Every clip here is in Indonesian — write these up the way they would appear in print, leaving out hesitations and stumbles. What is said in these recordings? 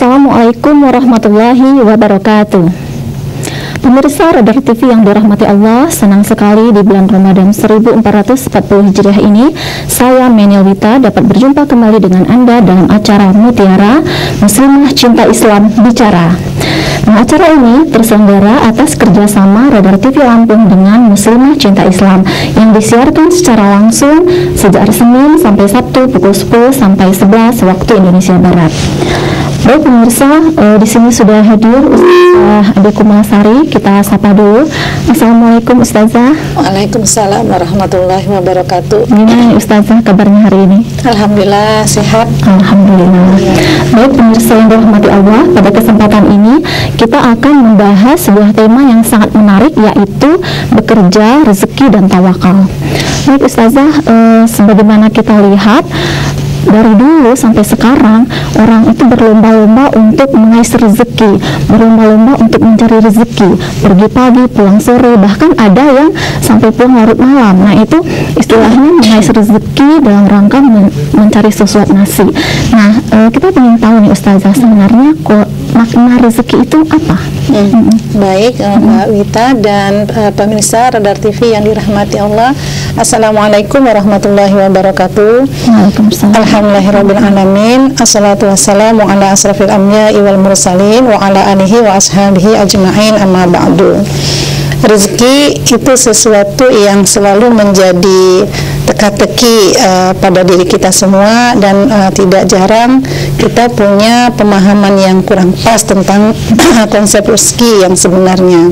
Assalamualaikum warahmatullahi wabarakatuh. Pemirsa Radar TV yang dirahmati Allah, senang sekali di bulan Ramadan 1440 Hijriah ini saya Menil Wita dapat berjumpa kembali dengan Anda dalam acara Mutiara Muslimah Cinta Islam Bicara. Nah, acara ini terselenggara atas kerjasama Radar TV Lampung dengan Muslimah Cinta Islam yang disiarkan secara langsung sejak hari Senin sampai Sabtu pukul 10 sampai 11 waktu Indonesia Barat. Baik pemirsa, di sini sudah hadir Ustazah Ade Kumalasari. Kita sapa dulu. Assalamualaikum Ustazah. Waalaikumsalam warahmatullahi wabarakatuh. Gimana Ustazah kabarnya hari ini? Alhamdulillah sehat. Alhamdulillah. Baik pemirsa yang dirahmati Allah, pada kesempatan ini kita akan membahas sebuah tema yang sangat menarik, yaitu bekerja, rezeki, dan tawakal. Baik Ustazah, sebagaimana kita lihat dari dulu sampai sekarang orang itu berlomba-lomba untuk mengais rezeki, berlomba-lomba untuk mencari rezeki, pergi pagi pulang sore, bahkan ada yang sampai pulang larut malam. Nah, itu istilahnya mengais rezeki dalam rangka mencari sesuap nasi. Nah, kita ingin tahu nih Ustazah, sebenarnya makna rezeki itu apa? Baik Mbak Wita dan pemirsa Radar TV yang dirahmati Allah, Assalamualaikum warahmatullahi wabarakatuh. Waalaikumsalam. Alhamdulillahirrabbilalamin. Assalatu wassalamu ala asrafil anbiya'i wal mursalin wa ala alihi wa ashabihi ajma'in, amma ba'du. Rezeki itu sesuatu yang selalu menjadi teka-teki pada diri kita semua, dan tidak jarang kita punya pemahaman yang kurang pas tentang konsep rezeki yang sebenarnya.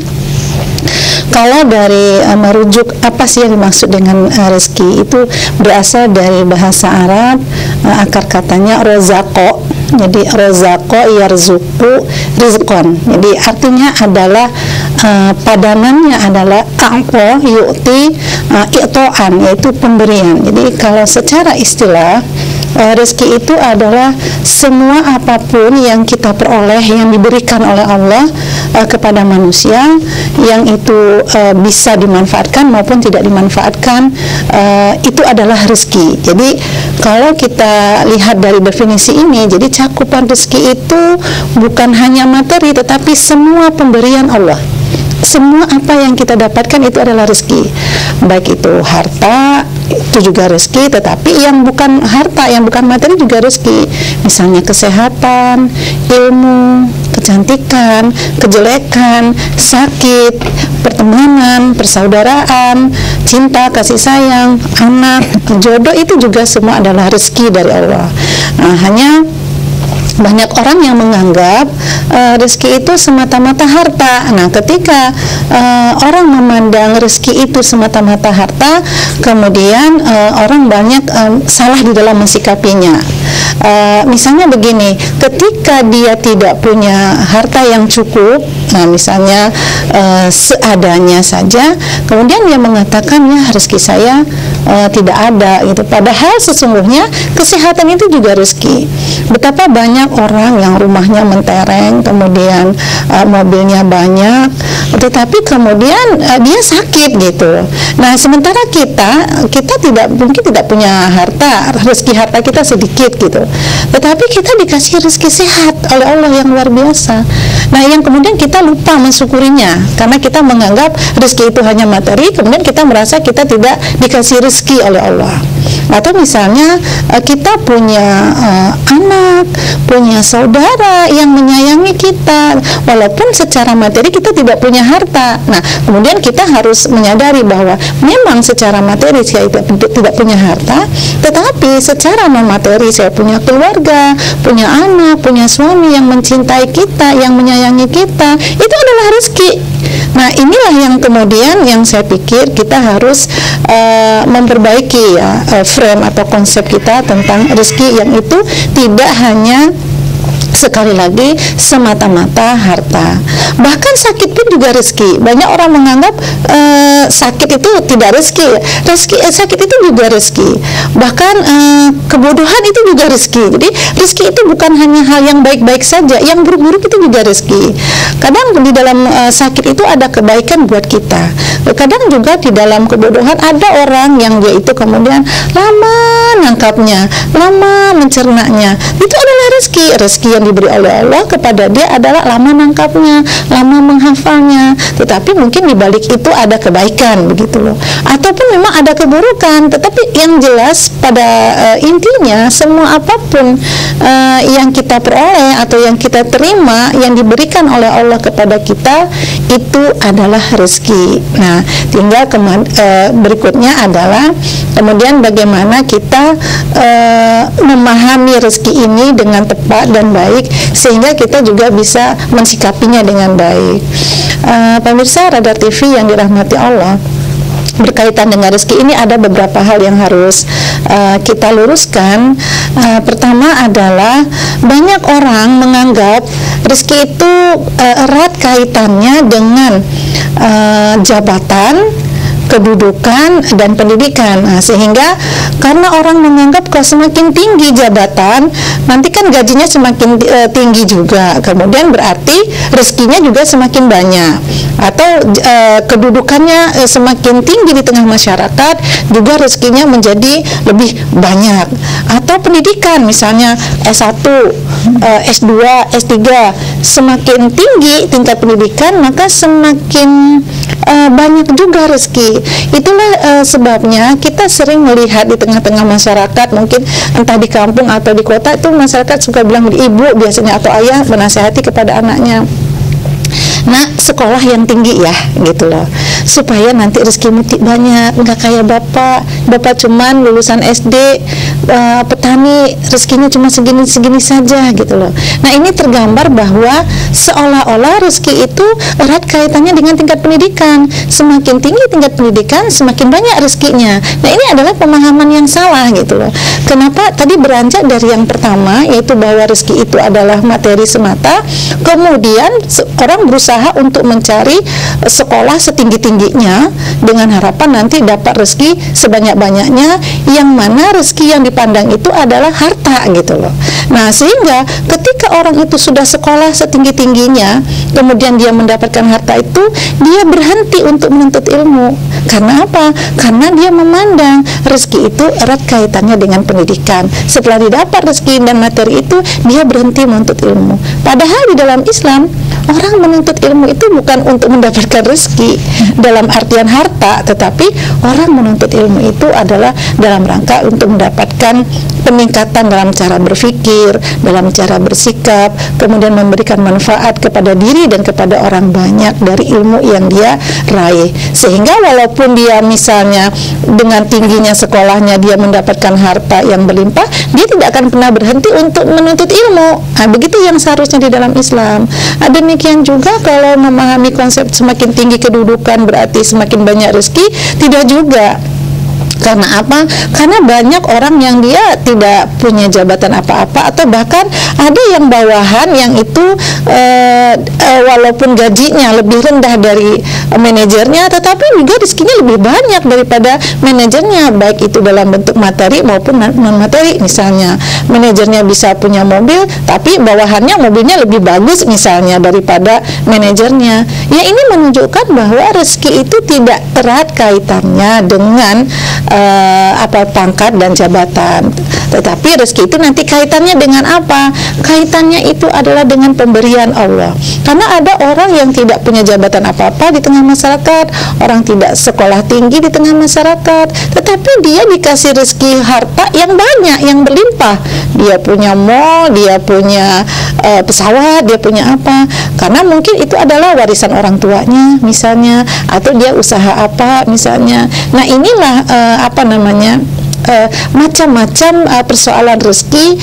Kalau dari merujuk apa sih yang dimaksud dengan rezeki, itu berasal dari bahasa Arab, akar katanya rozako. Jadi rozako yarzuku rizqon. Jadi artinya adalah padanannya adalah a'ta yu'ti i'to'an, yaitu pemberian. Jadi kalau secara istilah, rezeki itu adalah semua apapun yang kita peroleh, yang diberikan oleh Allah kepada manusia, yang itu bisa dimanfaatkan maupun tidak dimanfaatkan, itu adalah rezeki. Jadi kalau kita lihat dari definisi ini, jadi cakupan rezeki itu bukan hanya materi, tetapi semua pemberian Allah. Semua apa yang kita dapatkan itu adalah rezeki, baik itu harta, itu juga rezeki, tetapi yang bukan harta, yang bukan materi juga rezeki. Misalnya kesehatan, ilmu, kecantikan, kejelekan, sakit, pertemanan, persaudaraan, cinta, kasih sayang, anak, jodoh, itu juga semua adalah rezeki dari Allah. Nah, hanya banyak orang yang menganggap rezeki itu semata-mata harta. Nah, ketika orang memandang rezeki itu semata-mata harta, kemudian orang banyak salah di dalam mensikapinya. Misalnya begini, ketika dia tidak punya harta yang cukup, nah misalnya seadanya saja, kemudian dia mengatakan, ya rezeki saya tidak ada gitu. Padahal sesungguhnya kesehatan itu juga rezeki. Betapa banyak orang yang rumahnya mentereng, kemudian mobilnya banyak, tetapi kemudian dia sakit gitu. Nah, sementara kita tidak punya harta, rezeki harta kita sedikit gitu, tetapi kita dikasih rezeki sehat oleh Allah yang luar biasa. Nah, yang kemudian kita lupa mensyukurinya karena kita menganggap rezeki itu hanya materi, kemudian kita merasa kita tidak dikasih rezeki oleh Allah. Atau misalnya kita punya anak, punya saudara yang menyayangi kita, walaupun secara materi kita tidak punya harta. Nah, kemudian kita harus menyadari bahwa memang secara materi saya tidak punya harta, tetapi secara non materi saya punya keluarga, punya anak, punya suami yang mencintai kita, yang menyayangi kita, itu adalah rezeki. Nah, inilah yang kemudian yang saya pikir kita harus memperbaiki ya, frame atau konsep kita tentang rezeki, yang itu tidak hanya sekali lagi semata-mata harta. Bahkan sakit pun juga rezeki. Banyak orang menganggap sakit itu tidak rezeki. Sakit itu juga rezeki. Bahkan kebodohan itu juga rezeki. Jadi rezeki itu bukan hanya hal yang baik-baik saja, yang buruk-buruk itu juga rezeki. Kadang di dalam sakit itu ada kebaikan buat kita. Kadang juga di dalam kebodohan ada orang yang dia itu kemudian lama nangkapnya, lama mencernanya. Itu adalah rezeki yang yang diberi oleh Allah kepada dia adalah lama nangkapnya, lama menghafalnya, tetapi mungkin di balik itu ada kebaikan begitu loh, ataupun memang ada keburukan. Tetapi yang jelas pada intinya semua apapun yang kita peroleh atau yang kita terima, yang diberikan oleh Allah kepada kita, itu adalah rezeki. Nah, tinggal berikutnya adalah kemudian bagaimana kita memahami rezeki ini dengan tepat dan baik, sehingga kita juga bisa mensikapinya dengan baik. Pemirsa Radar TV yang dirahmati Allah, berkaitan dengan rezeki ini ada beberapa hal yang harus kita luruskan. Pertama adalah banyak orang menganggap rezeki itu erat kaitannya dengan jabatan, kedudukan, dan pendidikan. Nah, sehingga karena orang menganggap kalau semakin tinggi jabatan, nanti kan gajinya semakin tinggi juga, kemudian berarti rezekinya juga semakin banyak, atau kedudukannya semakin tinggi di tengah masyarakat, juga rezekinya menjadi lebih banyak. Atau pendidikan, misalnya S1, S2, S3, semakin tinggi tingkat pendidikan, maka semakin banyak juga rezeki. Itulah sebabnya kita sering melihat di tengah-tengah masyarakat, mungkin entah di kampung atau di kota, itu masyarakat suka bilang, ibu biasanya atau ayah menasihati kepada anaknya, nak, sekolah yang tinggi ya, gitu loh, supaya nanti rezekimu banyak, nggak kayak bapak cuman lulusan SD, petani, rezekinya cuma segini-segini saja, gitu loh. Nah, ini tergambar bahwa seolah-olah rezeki itu erat kaitannya dengan tingkat pendidikan. Semakin tinggi tingkat pendidikan, semakin banyak rezekinya. Nah, ini adalah pemahaman yang salah, gitu loh. Kenapa? Tadi beranjak dari yang pertama, yaitu bahwa rezeki itu adalah materi semata, kemudian orang berusaha untuk mencari sekolah setinggi-tingginya dengan harapan nanti dapat rezeki sebanyak-banyaknya, yang mana rezeki yang dipandang itu adalah harta, gitu loh. Nah, sehingga ketika orang itu sudah sekolah setinggi-tingginya, kemudian dia mendapatkan harta itu, dia berhenti untuk menuntut ilmu. Karena apa? Karena dia memandang rezeki itu erat kaitannya dengan pendidikan. Setelah didapat rezeki dan materi itu, dia berhenti menuntut ilmu. Padahal di dalam Islam, orang menuntut ilmu itu bukan untuk mendapatkan rezeki dalam artian harta, tetapi orang menuntut ilmu itu adalah dalam rangka untuk mendapatkan peningkatan dalam cara berpikir, dalam cara bersikap, kemudian memberikan manfaat kepada diri dan kepada orang banyak dari ilmu yang dia raih. Sehingga walaupun dia misalnya dengan tingginya sekolahnya dia mendapatkan harta yang berlimpah, dia tidak akan pernah berhenti untuk menuntut ilmu. Nah, begitu yang seharusnya di dalam Islam. Demikian juga kalau memahami konsep semakin tinggi kedudukan berarti semakin banyak rezeki, tidak juga. Karena apa? Karena banyak orang yang dia tidak punya jabatan apa-apa, atau bahkan ada yang bawahan yang itu walaupun gajinya lebih rendah dari manajernya, tetapi juga rezekinya lebih banyak daripada manajernya, baik itu dalam bentuk materi maupun non-materi. Misalnya manajernya bisa punya mobil, tapi bawahannya mobilnya lebih bagus misalnya daripada manajernya. Ya, ini menunjukkan bahwa rezeki itu tidak erat kaitannya dengan pangkat dan jabatan, tetapi rezeki itu nanti kaitannya dengan apa? Kaitannya itu adalah dengan pemberian Allah. Karena ada orang yang tidak punya jabatan apa-apa di tengah masyarakat, orang tidak sekolah tinggi di tengah masyarakat, tetapi dia dikasih rezeki harta yang banyak, yang berlimpah. Dia punya mall, dia punya pesawat, dia punya apa? Karena mungkin itu adalah warisan orang tuanya misalnya, atau dia usaha apa misalnya. Nah, inilah macam-macam persoalan rezeki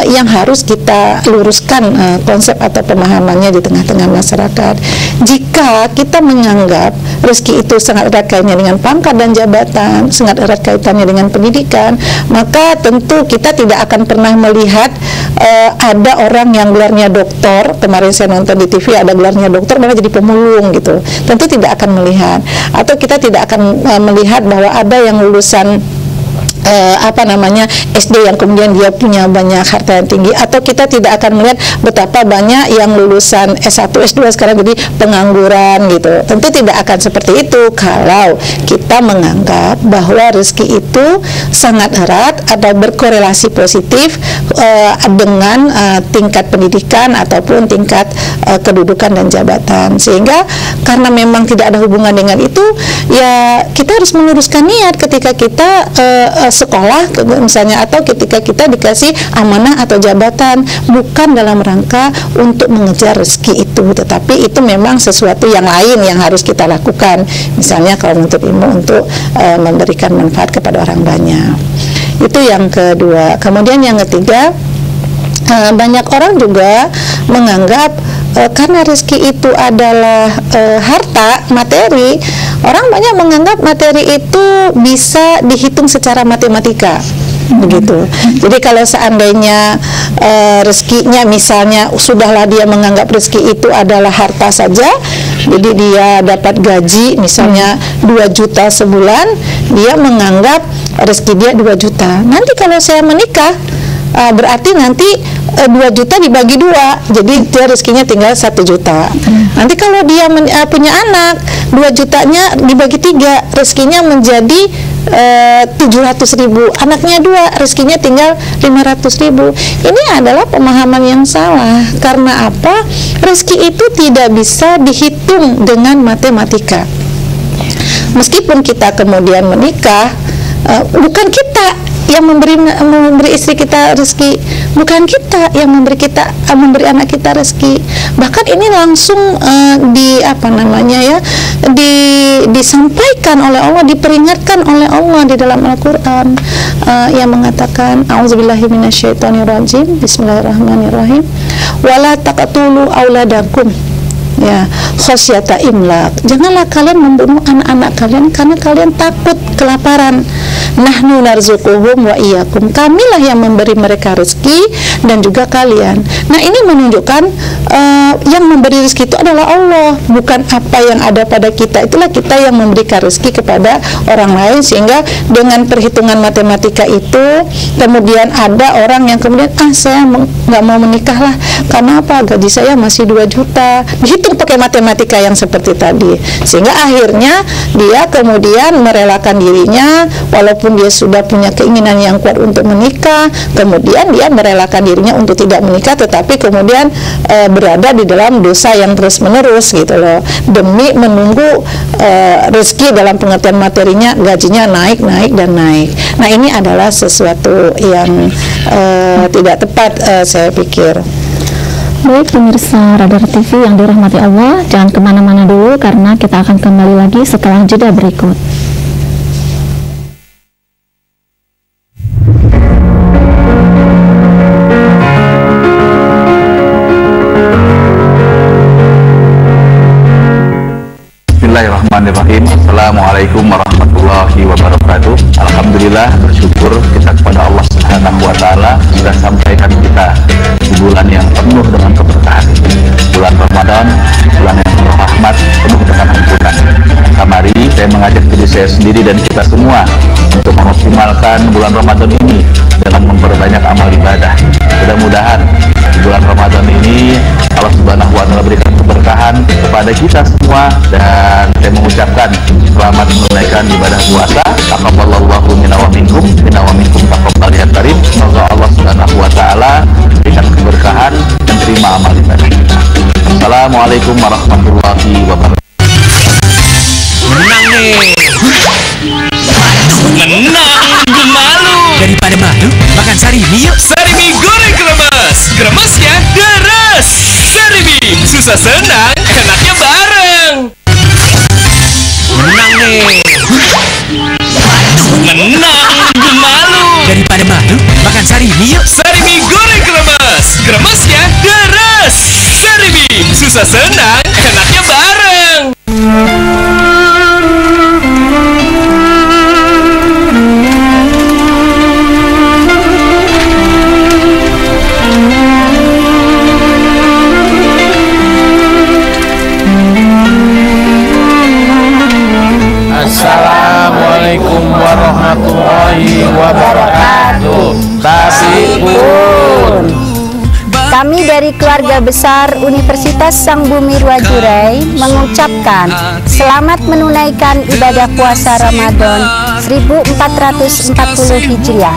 yang harus kita luruskan konsep atau pemahamannya di tengah-tengah masyarakat. Jika kita menganggap rezeki itu sangat erat kaitannya dengan pangkat dan jabatan, sangat erat kaitannya dengan pendidikan, maka tentu kita tidak akan pernah melihat ada orang yang gelarnya doktor. Kemarin saya nonton di TV, ada gelarnya doktor malah jadi pemulung, gitu. Tentu tidak akan melihat. Atau kita tidak akan melihat bahwa ada yang lulusan SD yang kemudian dia punya banyak harta yang tinggi, atau kita tidak akan melihat betapa banyak yang lulusan S1, S2 sekarang jadi pengangguran gitu. Tentu tidak akan seperti itu kalau kita menganggap bahwa rezeki itu sangat erat, ada berkorelasi positif dengan tingkat pendidikan ataupun tingkat kedudukan dan jabatan. Sehingga karena memang tidak ada hubungan dengan itu, ya kita harus meluruskan niat ketika kita sekolah misalnya, atau ketika kita dikasih amanah atau jabatan, bukan dalam rangka untuk mengejar rezeki itu, tetapi itu memang sesuatu yang lain yang harus kita lakukan. Misalnya kalau untuk ilmu, untuk memberikan manfaat kepada orang banyak. Itu yang kedua. Kemudian yang ketiga, banyak orang juga menganggap karena rezeki itu adalah harta, materi, orang banyak menganggap materi itu bisa dihitung secara matematika. Begitu. Jadi kalau seandainya rezekinya misalnya sudahlah dia menganggap rezeki itu adalah harta saja, jadi dia dapat gaji misalnya 2 juta sebulan, dia menganggap rezeki dia 2 juta. Nanti kalau saya menikah, berarti nanti 2 juta dibagi 2, jadi dia rezekinya tinggal 1 juta. Nanti kalau dia punya anak, 2 jutanya dibagi 3, rezekinya menjadi 700.000, anaknya 2, rezekinya tinggal 500.000. Ini adalah pemahaman yang salah. Karena apa? Rezeki itu tidak bisa dihitung dengan matematika. Meskipun kita kemudian menikah, bukan kita yang memberi istri kita rezeki, bukan kita yang memberi anak kita rezeki. Bahkan ini langsung disampaikan oleh Allah, diperingatkan oleh Allah di dalam Al-Quran, yang mengatakan a'udzubillahi minasyaitonirrajim, bismillahirrahmanirrahim, wala taqtulu auladakum ya khasyata imlaq, janganlah kalian membunuh anak-anak kalian karena kalian takut kelaparan. Nahnu narzuquhum wa iyyakum, kamilah yang memberi mereka rezeki dan juga kalian. Nah, ini menunjukkan yang memberi rezeki itu adalah Allah, bukan apa yang ada pada kita. Itulah kita yang memberikan rezeki kepada orang lain. Sehingga dengan perhitungan matematika itu, kemudian ada orang yang kemudian saya nggak mau menikah lah, karena apa? Gaji saya masih 2 juta. Dihitung pakai matematika yang seperti tadi, sehingga akhirnya dia kemudian merelakan dirinya, walaupun dia sudah punya keinginan yang kuat untuk menikah, kemudian dia merelakan dirinya untuk tidak menikah, tetapi kemudian berada di dalam dosa yang terus menerus gitu loh, demi menunggu rezeki dalam pengertian materinya, gajinya naik dan naik. Nah, ini adalah sesuatu yang tidak tepat, saya pikir. Baik pemirsa Radar TV yang dirahmati Allah, jangan kemana-mana dulu karena kita akan kembali lagi setelah jeda berikut. Bismillahirrahmanirrahim. Assalamualaikum warahmatullahi wabarakatuh. Alhamdulillah, bersyukur kita kepada Allah Subhanahu wa Ta'ala sudah sampaikan kita di bulan yang penuh dengan keberkahan, bulan Ramadan, bulan yang penuh rahmat, penuh dengan ampunan. Mari saya mengajak diri saya sendiri dan kita semua untuk mengoptimalkan bulan Ramadan ini dengan memperbanyak amal ibadah. Mudah-mudahan di bulan Ramadan ini Allah Subhanahu wa Ta'ala berikan keberkahan kepada kita semua, dan saya mengucapkan selamat menunaikan ibadah puasa. Taqabbalallahu minna wa minkum, minna wa minkum taqabbal ya karim. Semoga Allah Subhanahu wa Ta'ala berikan keberkahan dan terima amal ibadah kita. Assalamualaikum warahmatullahi wabarakatuh. Menang nih. Menang, malu. Daripada malu, makan sarimi yuk. Sarimi goreng kremes, kremesnya deras. Sarimi, susah senang, enaknya bareng. Menang nih. Menang, malu. Daripada malu, makan sarimi yuk. Sarimi goreng kremes, kremesnya deras. Sarimi, susah senang, enaknya bareng. wabarakatuh. Tasipun. Kami dari keluarga besar Universitas Sang Bumi Ruwajurai mengucapkan selamat menunaikan ibadah puasa Ramadan 1440 Hijriah.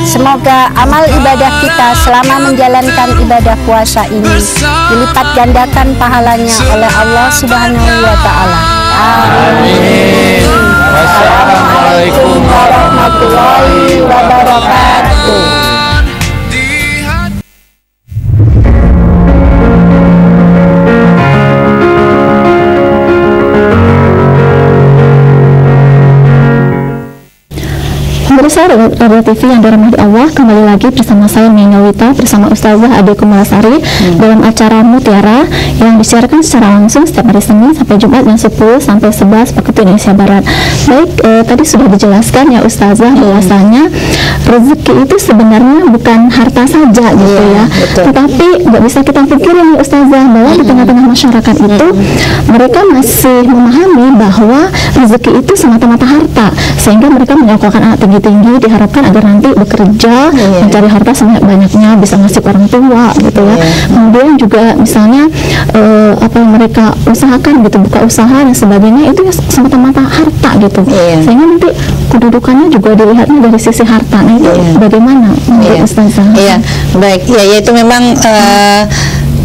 Semoga amal ibadah kita selama menjalankan ibadah puasa ini dilipat gandakan pahalanya oleh Allah Subhanahu wa Ta'ala. Amin. Wassalamualaikum warahmatullahi wabarakatuh. Pemirsa Radio TV yang dirahmati Allah, kembali lagi bersama saya Menelwita bersama Ustazah Ade Kumalasari dalam acara Mutiara yang disiarkan secara langsung setiap hari Senin sampai Jumat jam 10 sampai 11 waktu Indonesia Barat. Baik, tadi sudah dijelaskan ya Ustazah bahwasanya rezeki itu sebenarnya bukan harta saja gitu ya. Betul. Tetapi nggak bisa kita pikirin ya Ustazah bahwa di tengah-tengah masyarakat itu mereka masih memahami bahwa rezeki itu semata-mata harta, sehingga mereka menyekolahkan anak tinggi-tinggi diharapkan agar nanti bekerja mencari harta sebanyak-banyaknya bisa ngasih ke orang tua gitu ya. Kemudian juga misalnya apa yang mereka usahakan gitu, buka usaha dan sebagainya, itu ya semata-mata harta gitu. Sehingga nanti kedudukannya juga dilihatnya dari sisi harta. Nah itu bagaimana menurut Ustazah? Iya, baik. Ya, itu memang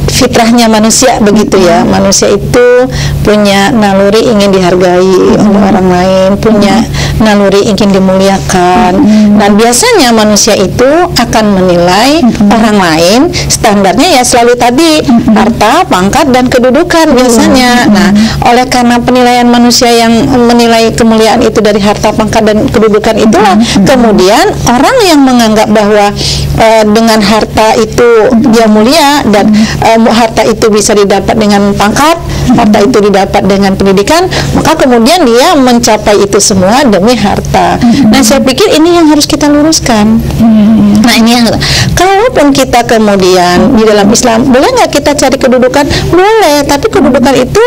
fitrahnya manusia begitu ya. Manusia itu punya naluri ingin dihargai oleh orang lain, punya naluri ingin dimuliakan, dan biasanya manusia itu akan menilai orang lain standarnya ya selalu tadi harta, pangkat, dan kedudukan biasanya. Nah, oleh karena penilaian manusia yang menilai kemuliaan itu dari harta, pangkat, dan kedudukan itulah kemudian orang yang menganggap bahwa dengan harta itu dia mulia dan harta itu bisa didapat dengan pangkat, harta itu didapat dengan pendidikan, maka kemudian dia mencapai itu semua demi harta. Nah, saya pikir ini yang harus kita luruskan. Nah, ini yang kalaupun kita kemudian di dalam Islam boleh nggak kita cari kedudukan? Boleh, tapi kedudukan itu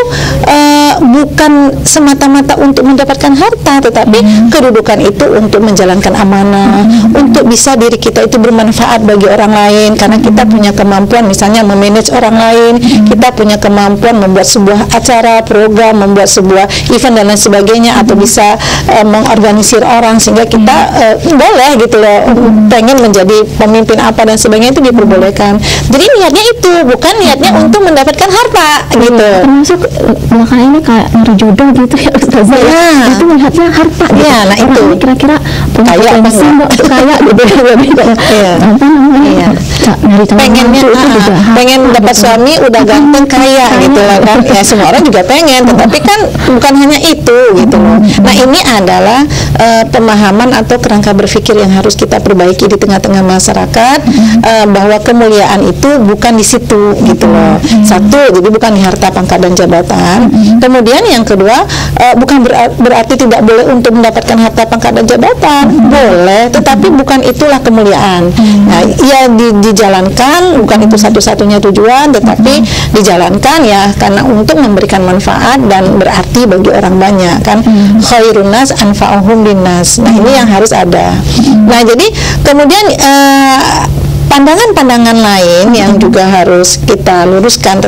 bukan semata-mata untuk mendapatkan harta, tetapi kedudukan itu untuk menjalankan amanah, untuk bisa diri kita itu bermanfaat bagi orang lain, karena kita punya kemampuan misalnya memanage orang lain, kita punya kemampuan membuat sebuah acara, program, membuat sebuah event dan lain sebagainya, atau bisa mengorganisir orang sehingga kita boleh gitu loh, pengen menjadi pemimpin apa dan sebagainya, itu diperbolehkan. Jadi niatnya itu bukan niatnya untuk mendapatkan harta gitu. Termasuk belakangan ini kayak nyari jodoh gitu ya Ustazah. Itu melihatnya harta gitu. Nah itu ini kira-kira punya potensi nggak kaya gitu ya. Apa namanya? Nyari pengennya pengen dapat suami udah ganteng kaya gitu loh kan. Ya semua orang juga pengen, tetapi kan bukan hanya itu gitu loh. Nah, ini adalah pemahaman atau kerangka berpikir yang harus kita perbaiki di tengah-tengah masyarakat, bahwa kemuliaan itu bukan di situ gitu loh. Satu, jadi bukan di harta, pangkat, dan jabatan. Kemudian yang kedua, bukan berarti tidak boleh untuk mendapatkan harta, pangkat, dan jabatan. Boleh, tetapi bukan itulah kemuliaan. Nah, ya dijalankan, bukan itu satu-satunya tujuan, tetapi dijalankan ya karena untuk memberikan manfaat dan berarti bagi orang banyak kan. Khairun nas anfa'uhum linnas. Nah, ini yang harus ada. Nah, jadi kemudian pandangan-pandangan lain yang juga harus kita luruskan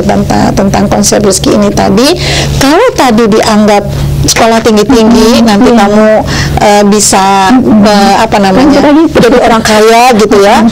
tentang konsep rezeki ini tadi. Kalau tadi dianggap sekolah tinggi-tinggi nanti kamu bisa apa namanya jadi orang kaya gitu ya.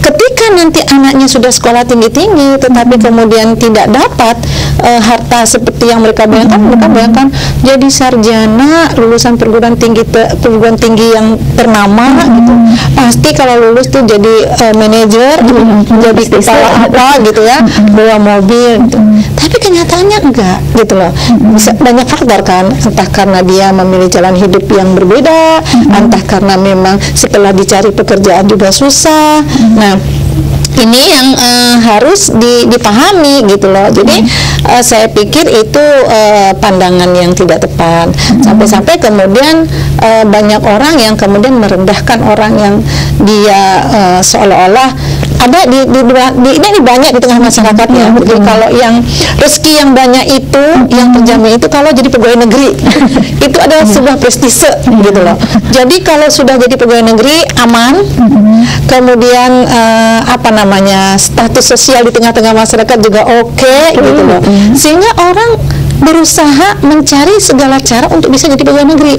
Ketika nanti anaknya sudah sekolah tinggi-tinggi tetapi kemudian tidak dapat harta seperti yang mereka bayangkan jadi sarjana lulusan perguruan tinggi yang ternama gitu, pasti kalau lulus tuh jadi manajer, jadi kepala apa gitu ya, bawa mobil gitu. Tapi kenyataannya enggak gitu loh. Bisa banyak faktor kan, entah karena dia memilih jalan hidup yang berbeda, entah karena memang setelah dicari pekerjaan juga susah. Nah, ini yang harus dipahami gitu loh. Jadi saya pikir itu pandangan yang tidak tepat. Sampai-sampai kemudian banyak orang yang kemudian merendahkan orang yang dia seolah-olah ada ini banyak di tengah masyarakat ya. Jadi kalau yang rezeki yang banyak itu, yang terjamin itu kalau jadi pegawai negeri itu adalah sebuah prestise gitu loh. Jadi kalau sudah jadi pegawai negeri aman, kemudian status sosial di tengah-tengah masyarakat juga oke gitu loh. Sehingga orang berusaha mencari segala cara untuk bisa jadi pegawai negeri.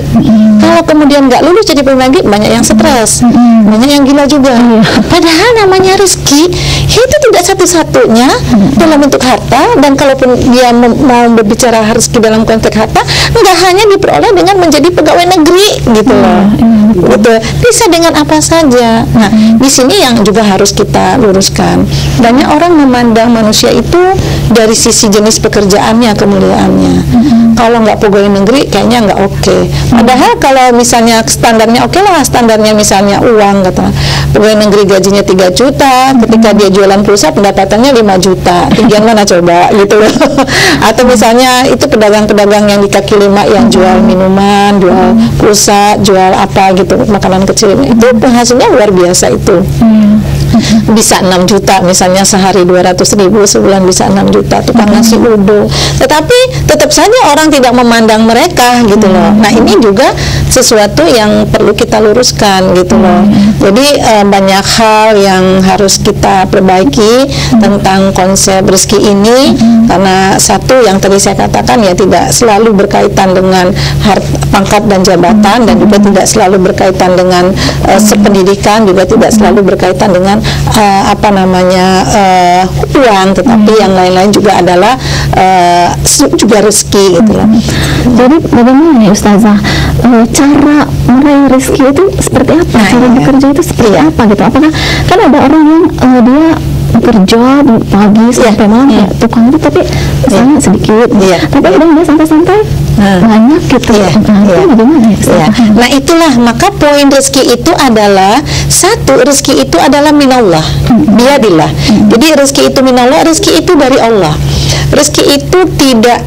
Kalau kemudian nggak lulus jadi pegawai negeri, banyak yang stres, banyak yang gila juga. Padahal namanya rezeki itu tidak satu-satunya dalam bentuk harta, dan kalaupun dia mau berbicara rezeki dalam konteks harta, nggak hanya diperoleh dengan menjadi pegawai negeri gitu loh. Gitu. Bisa dengan apa saja. Nah, di sini yang juga harus kita luruskan. Banyak orang memandang manusia itu dari sisi jenis pekerjaannya, kemuliaannya. Kalau nggak pegawai negeri kayaknya nggak oke. Padahal kalau misalnya standarnya oke lah, standarnya misalnya uang, kata pegawai negeri gajinya 3 juta, ketika dia jualan pulsa pendapatannya 5 juta. Tinggian mana coba gitu loh. Atau misalnya itu pedagang-pedagang yang di kaki lima yang jual minuman, jual pulsa, jual apa gitu, makanan kecil, itu penghasilannya luar biasa itu. Bisa 6 juta misalnya sehari, 200.000, sebulan bisa 6 juta, tukang nasi uduk. Tetapi tetap saja orang tidak memandang mereka gitu loh. Nah, ini juga sesuatu yang perlu kita luruskan gitu loh. Jadi banyak hal yang harus kita perbaiki tentang konsep rezeki ini, karena satu yang tadi saya katakan ya, tidak selalu berkaitan dengan pangkat dan jabatan, dan juga tidak selalu berkaitan dengan sependidikan, juga tidak selalu berkaitan dengan uang, tetapi yang lain-lain juga adalah juga rezeki gitu loh. Jadi bagaimana nih Ustazah cara meraih rezeki itu seperti apa? Cara bekerja itu seperti apa gitu? Apakah kan ada orang yang dia bekerja pagi sampai malam ya tukang itu, tapi misalnya sedikit, tapi kadang dia santai-santai banyak gitu. Bagaimana ya? Nah, itulah maka poin rezeki itu adalah satu, rezeki itu adalah minallah, biadillah. Jadi rezeki itu minallah, rezeki itu dari Allah. Rezeki itu tidak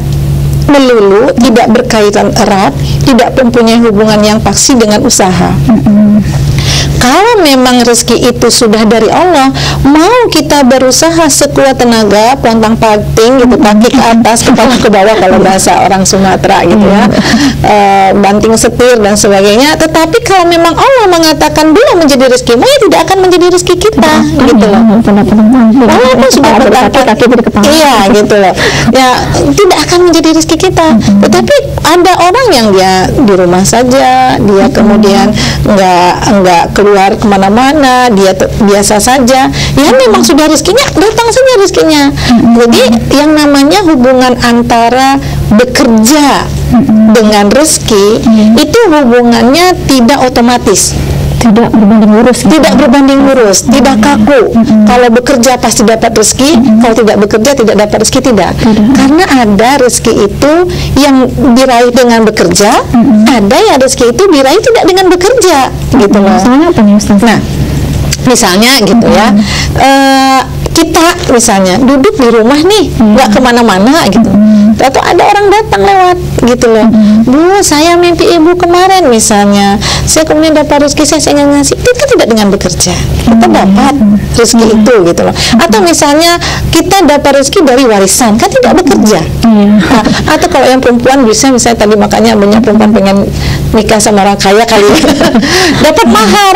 melulu, tidak berkaitan erat, tidak mempunyai hubungan yang pasti dengan usaha. Kalau memang rezeki itu sudah dari Allah, mau kita berusaha sekuat tenaga, pontang-panting gitu, kaki ke atas, kepala ke bawah kalau bahasa orang Sumatera gitu ya, banting setir dan sebagainya. Tetapi kalau memang Allah mengatakan belum menjadi rezekimu, ya tidak akan menjadi rezeki kita gitu loh. Walaupun sudah kaki di kepala, iya gitu loh, ya tidak akan menjadi rezeki kita. Tetapi ada orang yang dia di rumah saja, dia kemudian nggak keluar kemana-mana, dia biasa saja, ya memang sudah rezekinya, datang saja rezekinya. Jadi yang namanya hubungan antara bekerja dengan rezeki itu hubungannya tidak otomatis, tidak berbanding lurus gitu. Tidak berbanding lurus, tidak kaku. Kalau bekerja pasti dapat rezeki, kalau tidak bekerja tidak dapat rezeki, tidak. Karena ada rezeki itu yang diraih dengan bekerja, ada yang rezeki itu diraih tidak dengan bekerja gitu loh. Misalnya apa nih Ustaz? Nah, misalnya gitu ya, kita misalnya duduk di rumah nih, nggak kemana-mana gitu, atau ada orang datang lewat gitu loh, Bu, saya mimpi ibu kemarin misalnya, saya kemudian dapat rezeki, saya ingin ngasih, itu kan tidak dengan bekerja, kita dapat rezeki itu gitu loh. Atau misalnya kita dapat rezeki dari warisan, kan tidak bekerja. Nah, atau kalau yang perempuan bisa, misalnya tadi makanya banyak perempuan pengen nikah sama orang kaya kali ya, dapat mahar,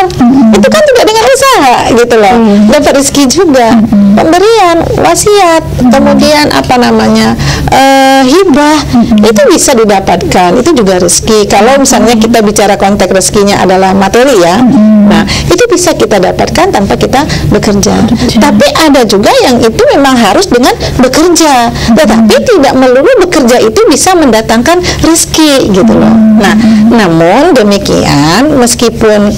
itu kan tidak dengan usaha gitu loh, dapat rezeki juga, pemberian, wasiat, kemudian hibah, itu bisa didapatkan, itu juga rezeki. Kalau misalnya kita bicara konteks rezekinya adalah materi ya, nah itu bisa kita dapatkan tanpa kita bekerja. Tapi ada juga yang itu memang harus dengan bekerja, tetapi tidak melulu bekerja itu bisa mendatangkan rezeki gitu loh. Nah, namun demikian, meskipun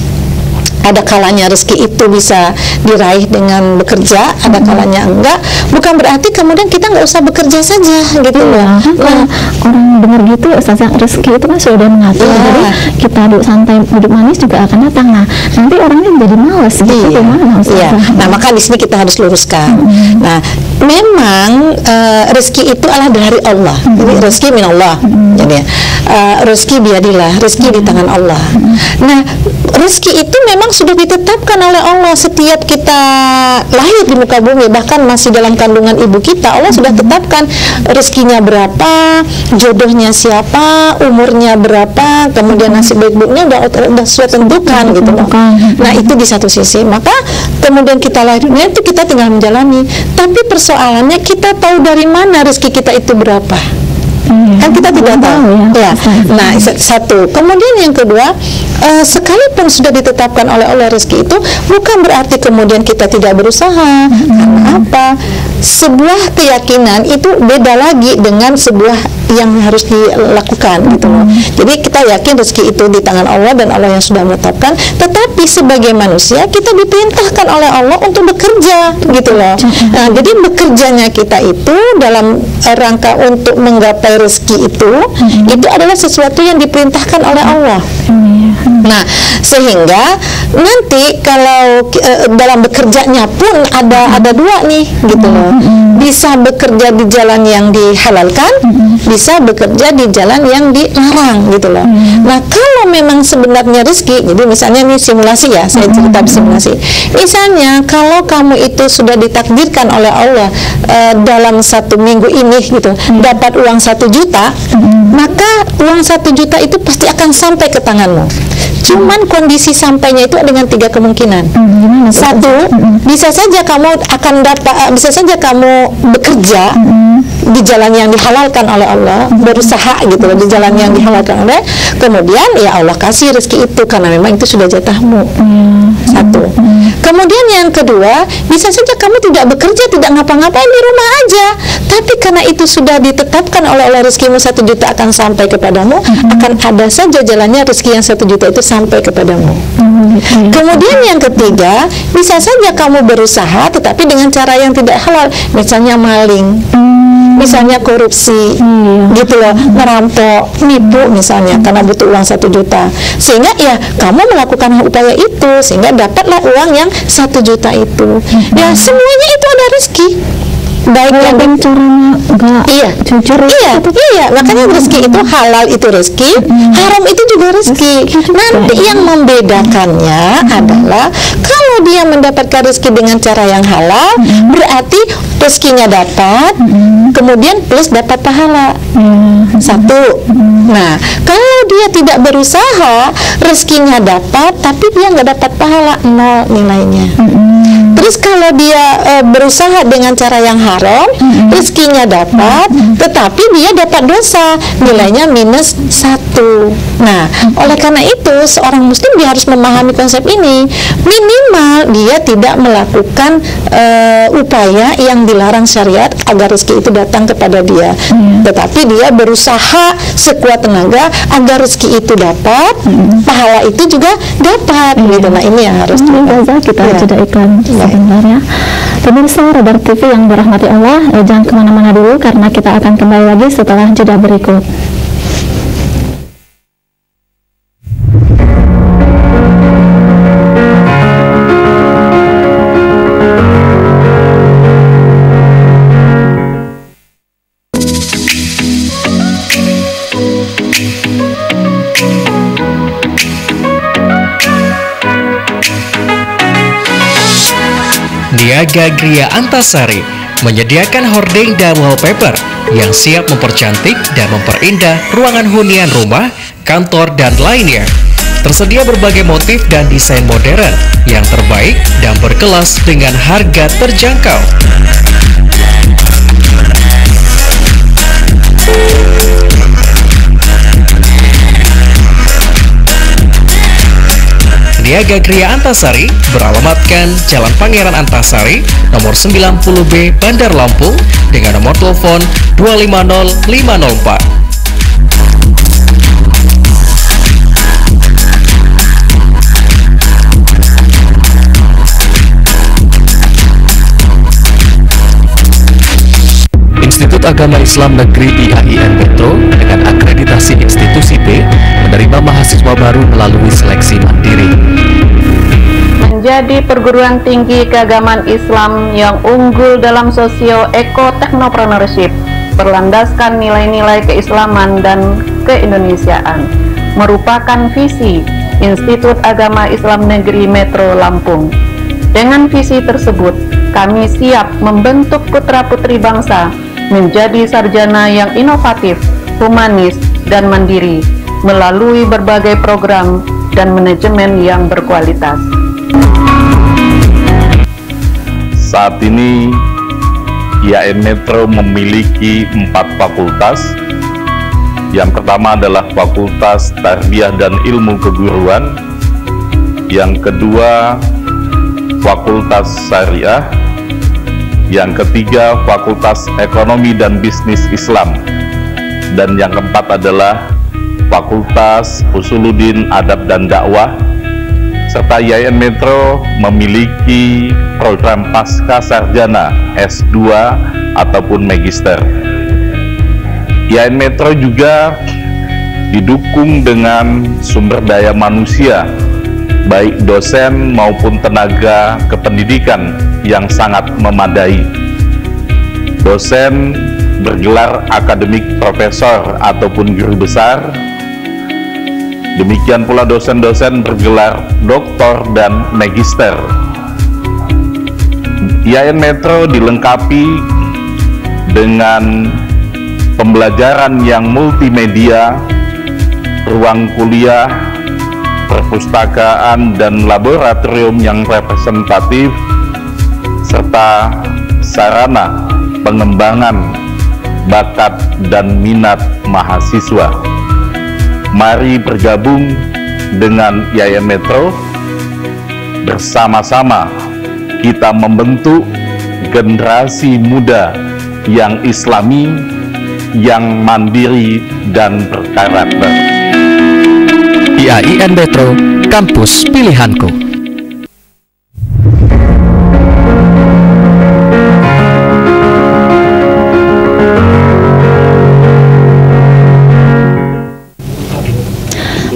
ada kalanya rezeki itu bisa diraih dengan bekerja, ada kalanya enggak, bukan berarti kemudian kita nggak usah bekerja saja gitu loh. Nah, orang dengar gitu, Ustazah, rezeki itu kan sudah mengatur, jadi kita duduk santai, duduk manis juga akan datang. Nah, nanti orangnya jadi malas gitu, gimana Ustazah? Nah, maka di sini kita harus luruskan. Nah, memang rezeki itu adalah dari Allah. Jadi rezeki min Allah. Jadi rezeki biadillah, rezeki di tangan Allah. Nah, rezeki itu memang memang sudah ditetapkan oleh Allah setiap kita lahir di muka bumi, bahkan masih dalam kandungan ibu kita, Allah sudah tetapkan rezekinya berapa, jodohnya siapa, umurnya berapa, kemudian nasib baik buruknya udah sudah tentukan gitu loh. Nah itu di satu sisi, maka kemudian kita lahir dunia itu kita tinggal menjalani. Tapi persoalannya kita tahu dari mana rezeki kita itu berapa? Kan kita tidak tahu ya. Nah satu, kemudian yang kedua, sekalipun sudah ditetapkan oleh Allah rezeki itu, bukan berarti kemudian kita tidak berusaha. Karena apa? Sebuah keyakinan itu beda lagi dengan sebuah yang harus dilakukan gitu loh. Jadi kita yakin rezeki itu di tangan Allah dan Allah yang sudah menetapkan, tetapi sebagai manusia kita diperintahkan oleh Allah untuk bekerja gitu loh. Nah, jadi bekerjanya kita itu dalam rangka untuk menggapai rezeki itu adalah sesuatu yang diperintahkan oleh Allah. Nah, sehingga nanti kalau dalam bekerjanya pun ada dua nih gitu loh. Bisa bekerja di jalan yang dihalalkan, bisa bekerja di jalan yang dilarang gitu loh. Nah, kalau memang sebenarnya rezeki, jadi misalnya ini simulasi ya, saya cerita simulasi. Misalnya kalau kamu itu sudah ditakdirkan oleh Allah dalam 1 minggu ini gitu, dapat uang 1 juta, maka uang 1 juta itu pasti akan sampai ke tanganmu. Cuman kondisi sampainya itu dengan 3 kemungkinan. Satu, bisa saja kamu akan bisa saja kamu bekerja di jalan yang dihalalkan oleh Allah, berusaha gitu loh di jalan yang dihalalkan oleh, kemudian ya Allah kasih rezeki itu karena memang itu sudah jatahmu. Satu. Kemudian yang kedua, bisa saja kamu tidak bekerja, tidak ngapa-ngapain di rumah aja, tapi karena itu sudah ditetapkan oleh Allah rezekimu 1 juta akan sampai kepadamu, akan ada saja jalannya rezeki yang 1 juta itu sampai kepadamu. Kemudian yang ketiga, bisa saja kamu berusaha tetapi dengan cara yang tidak halal, misalnya maling, misalnya korupsi, gitu loh, ngerampok, nipu misalnya karena butuh uang 1 juta, sehingga ya kamu melakukan upaya itu sehingga dapatlah uang yang 1 juta itu. Ya semuanya itu ada rezeki. Baik yang caranya enggak jujur, makanya rezeki itu halal itu rezeki, haram itu juga rezeki. Nanti yang membedakannya adalah kalau dia mendapatkan rezeki dengan cara yang halal, berarti rezekinya dapat, kemudian plus dapat pahala. Satu. Nah, kalau dia tidak berusaha, rezekinya dapat, tapi dia nggak dapat pahala, 0 nilainya. Terus kalau dia berusaha dengan cara yang haram, rezekinya dapat, tetapi dia dapat dosa, nilainya minus 1. Nah, oleh karena itu seorang muslim dia harus memahami konsep ini. Minimal dia tidak melakukan upaya yang dilarang syariat agar rezeki itu datang kepada dia, tetapi dia berusaha sekuat tenaga agar rezeki itu dapat, pahala itu juga dapat. Gitu. Nah, ini yang harus kita jeda iklan sebentar ya. Pemirsa Radar TV yang dirahmati Allah, jangan kemana-mana dulu karena kita akan kembali lagi setelah jeda berikut. Niaga Gria Antasari menyediakan hording dan wallpaper yang siap mempercantik dan memperindah ruangan hunian rumah, kantor, dan lainnya. Tersedia berbagai motif dan desain modern yang terbaik dan berkelas dengan harga terjangkau. Niaga Gria Antasari beralamatkan Jalan Pangeran Antasari nomor 90B Bandar Lampung dengan nomor telepon 250504. Institut Agama Islam Negeri IAIN Metro dengan akreditasi institusi B menerima mahasiswa baru melalui seleksi mandiri. Menjadi perguruan tinggi keagamaan Islam yang unggul dalam sosio-eko-teknopreneurship, berlandaskan nilai-nilai keislaman dan keindonesiaan, merupakan visi Institut Agama Islam Negeri Metro Lampung. Dengan visi tersebut, kami siap membentuk putra-putri bangsa menjadi sarjana yang inovatif, humanis, dan mandiri melalui berbagai program dan manajemen yang berkualitas. Saat ini IAIN Metro memiliki 4 fakultas. Yang pertama adalah Fakultas Tarbiyah dan Ilmu Keguruan. Yang kedua, Fakultas Syariah. Yang ketiga, Fakultas Ekonomi dan Bisnis Islam. Dan yang keempat adalah Fakultas Usuluddin Adab dan Dakwah. Serta IAIN Metro memiliki program pasca sarjana S2 ataupun magister. IAIN Metro juga didukung dengan sumber daya manusia, baik dosen maupun tenaga kependidikan yang sangat memadai. Dosen bergelar akademik profesor ataupun guru besar. Demikian pula dosen-dosen bergelar doktor dan magister. IAIN Metro dilengkapi dengan pembelajaran yang multimedia, ruang kuliah, perpustakaan dan laboratorium yang representatif, serta sarana pengembangan bakat dan minat mahasiswa. Mari bergabung dengan IAIN Metro. Bersama-sama kita membentuk generasi muda yang islami, yang mandiri dan berkarakter. IAIN Metro, kampus pilihanku.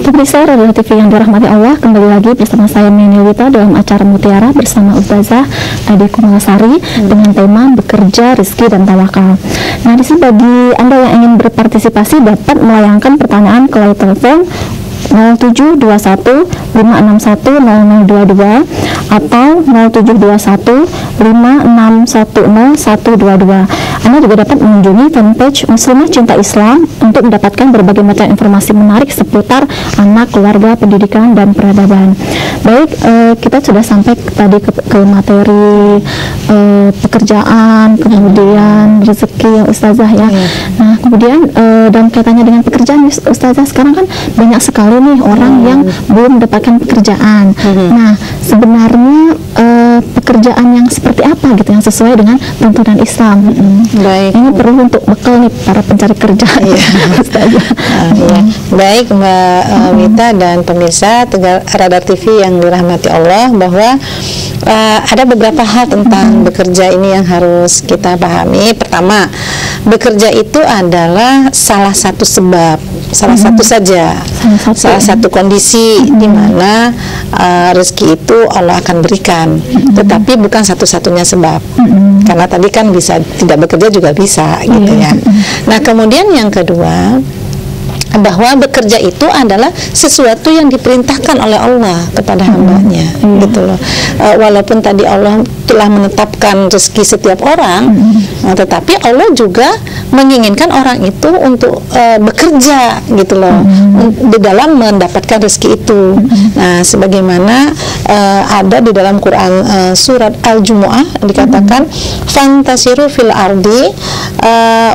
Pemirsa Radio TV yang dirahmati Allah, kembali lagi bersama saya Menilita dalam acara Mutiara bersama Ustazah Adi Kumalasari dengan tema bekerja, rezeki dan tawakal. Nah, di sini bagi Anda yang ingin berpartisipasi dapat melayangkan pertanyaan ke line telepon 0721 561 0022 atau 0721 5610 122. Anda juga dapat mengunjungi fanpage Muslimah Cinta Islam untuk mendapatkan berbagai macam informasi menarik seputar anak, keluarga, pendidikan, dan peradaban. Baik, kita sudah sampai tadi ke materi pekerjaan, kemudian rezeki ya Ustazah ya. Nah, kemudian dan kaitannya dengan pekerjaan Ustazah, sekarang kan banyak sekali nih orang yang belum mendapatkan pekerjaan. Nah, sebenarnya pekerjaan yang seperti apa gitu yang sesuai dengan tuntunan Islam? Baik. Ini perlu untuk bekal nih para pencari kerja. Baik Mbak Wita dan pemirsa Radar TV yang dirahmati Allah, bahwa ada beberapa hal tentang bekerja ini yang harus kita pahami. Pertama, bekerja itu adalah salah satu sebab, salah satu saja, salah satu kondisi di mana rezeki itu Allah akan berikan, tetapi bukan satu-satunya sebab. Karena tadi kan bisa tidak bekerja juga bisa gitu ya. Nah, kemudian yang kedua, bahwa bekerja itu adalah sesuatu yang diperintahkan oleh Allah kepada hambanya, gitu loh. Walaupun tadi Allah telah menetapkan rezeki setiap orang, tetapi Allah juga menginginkan orang itu untuk bekerja, gitu loh, di dalam mendapatkan rezeki itu. Nah, sebagaimana ada di dalam Quran surat Al-Jumu'ah dikatakan fantasiru fil ardi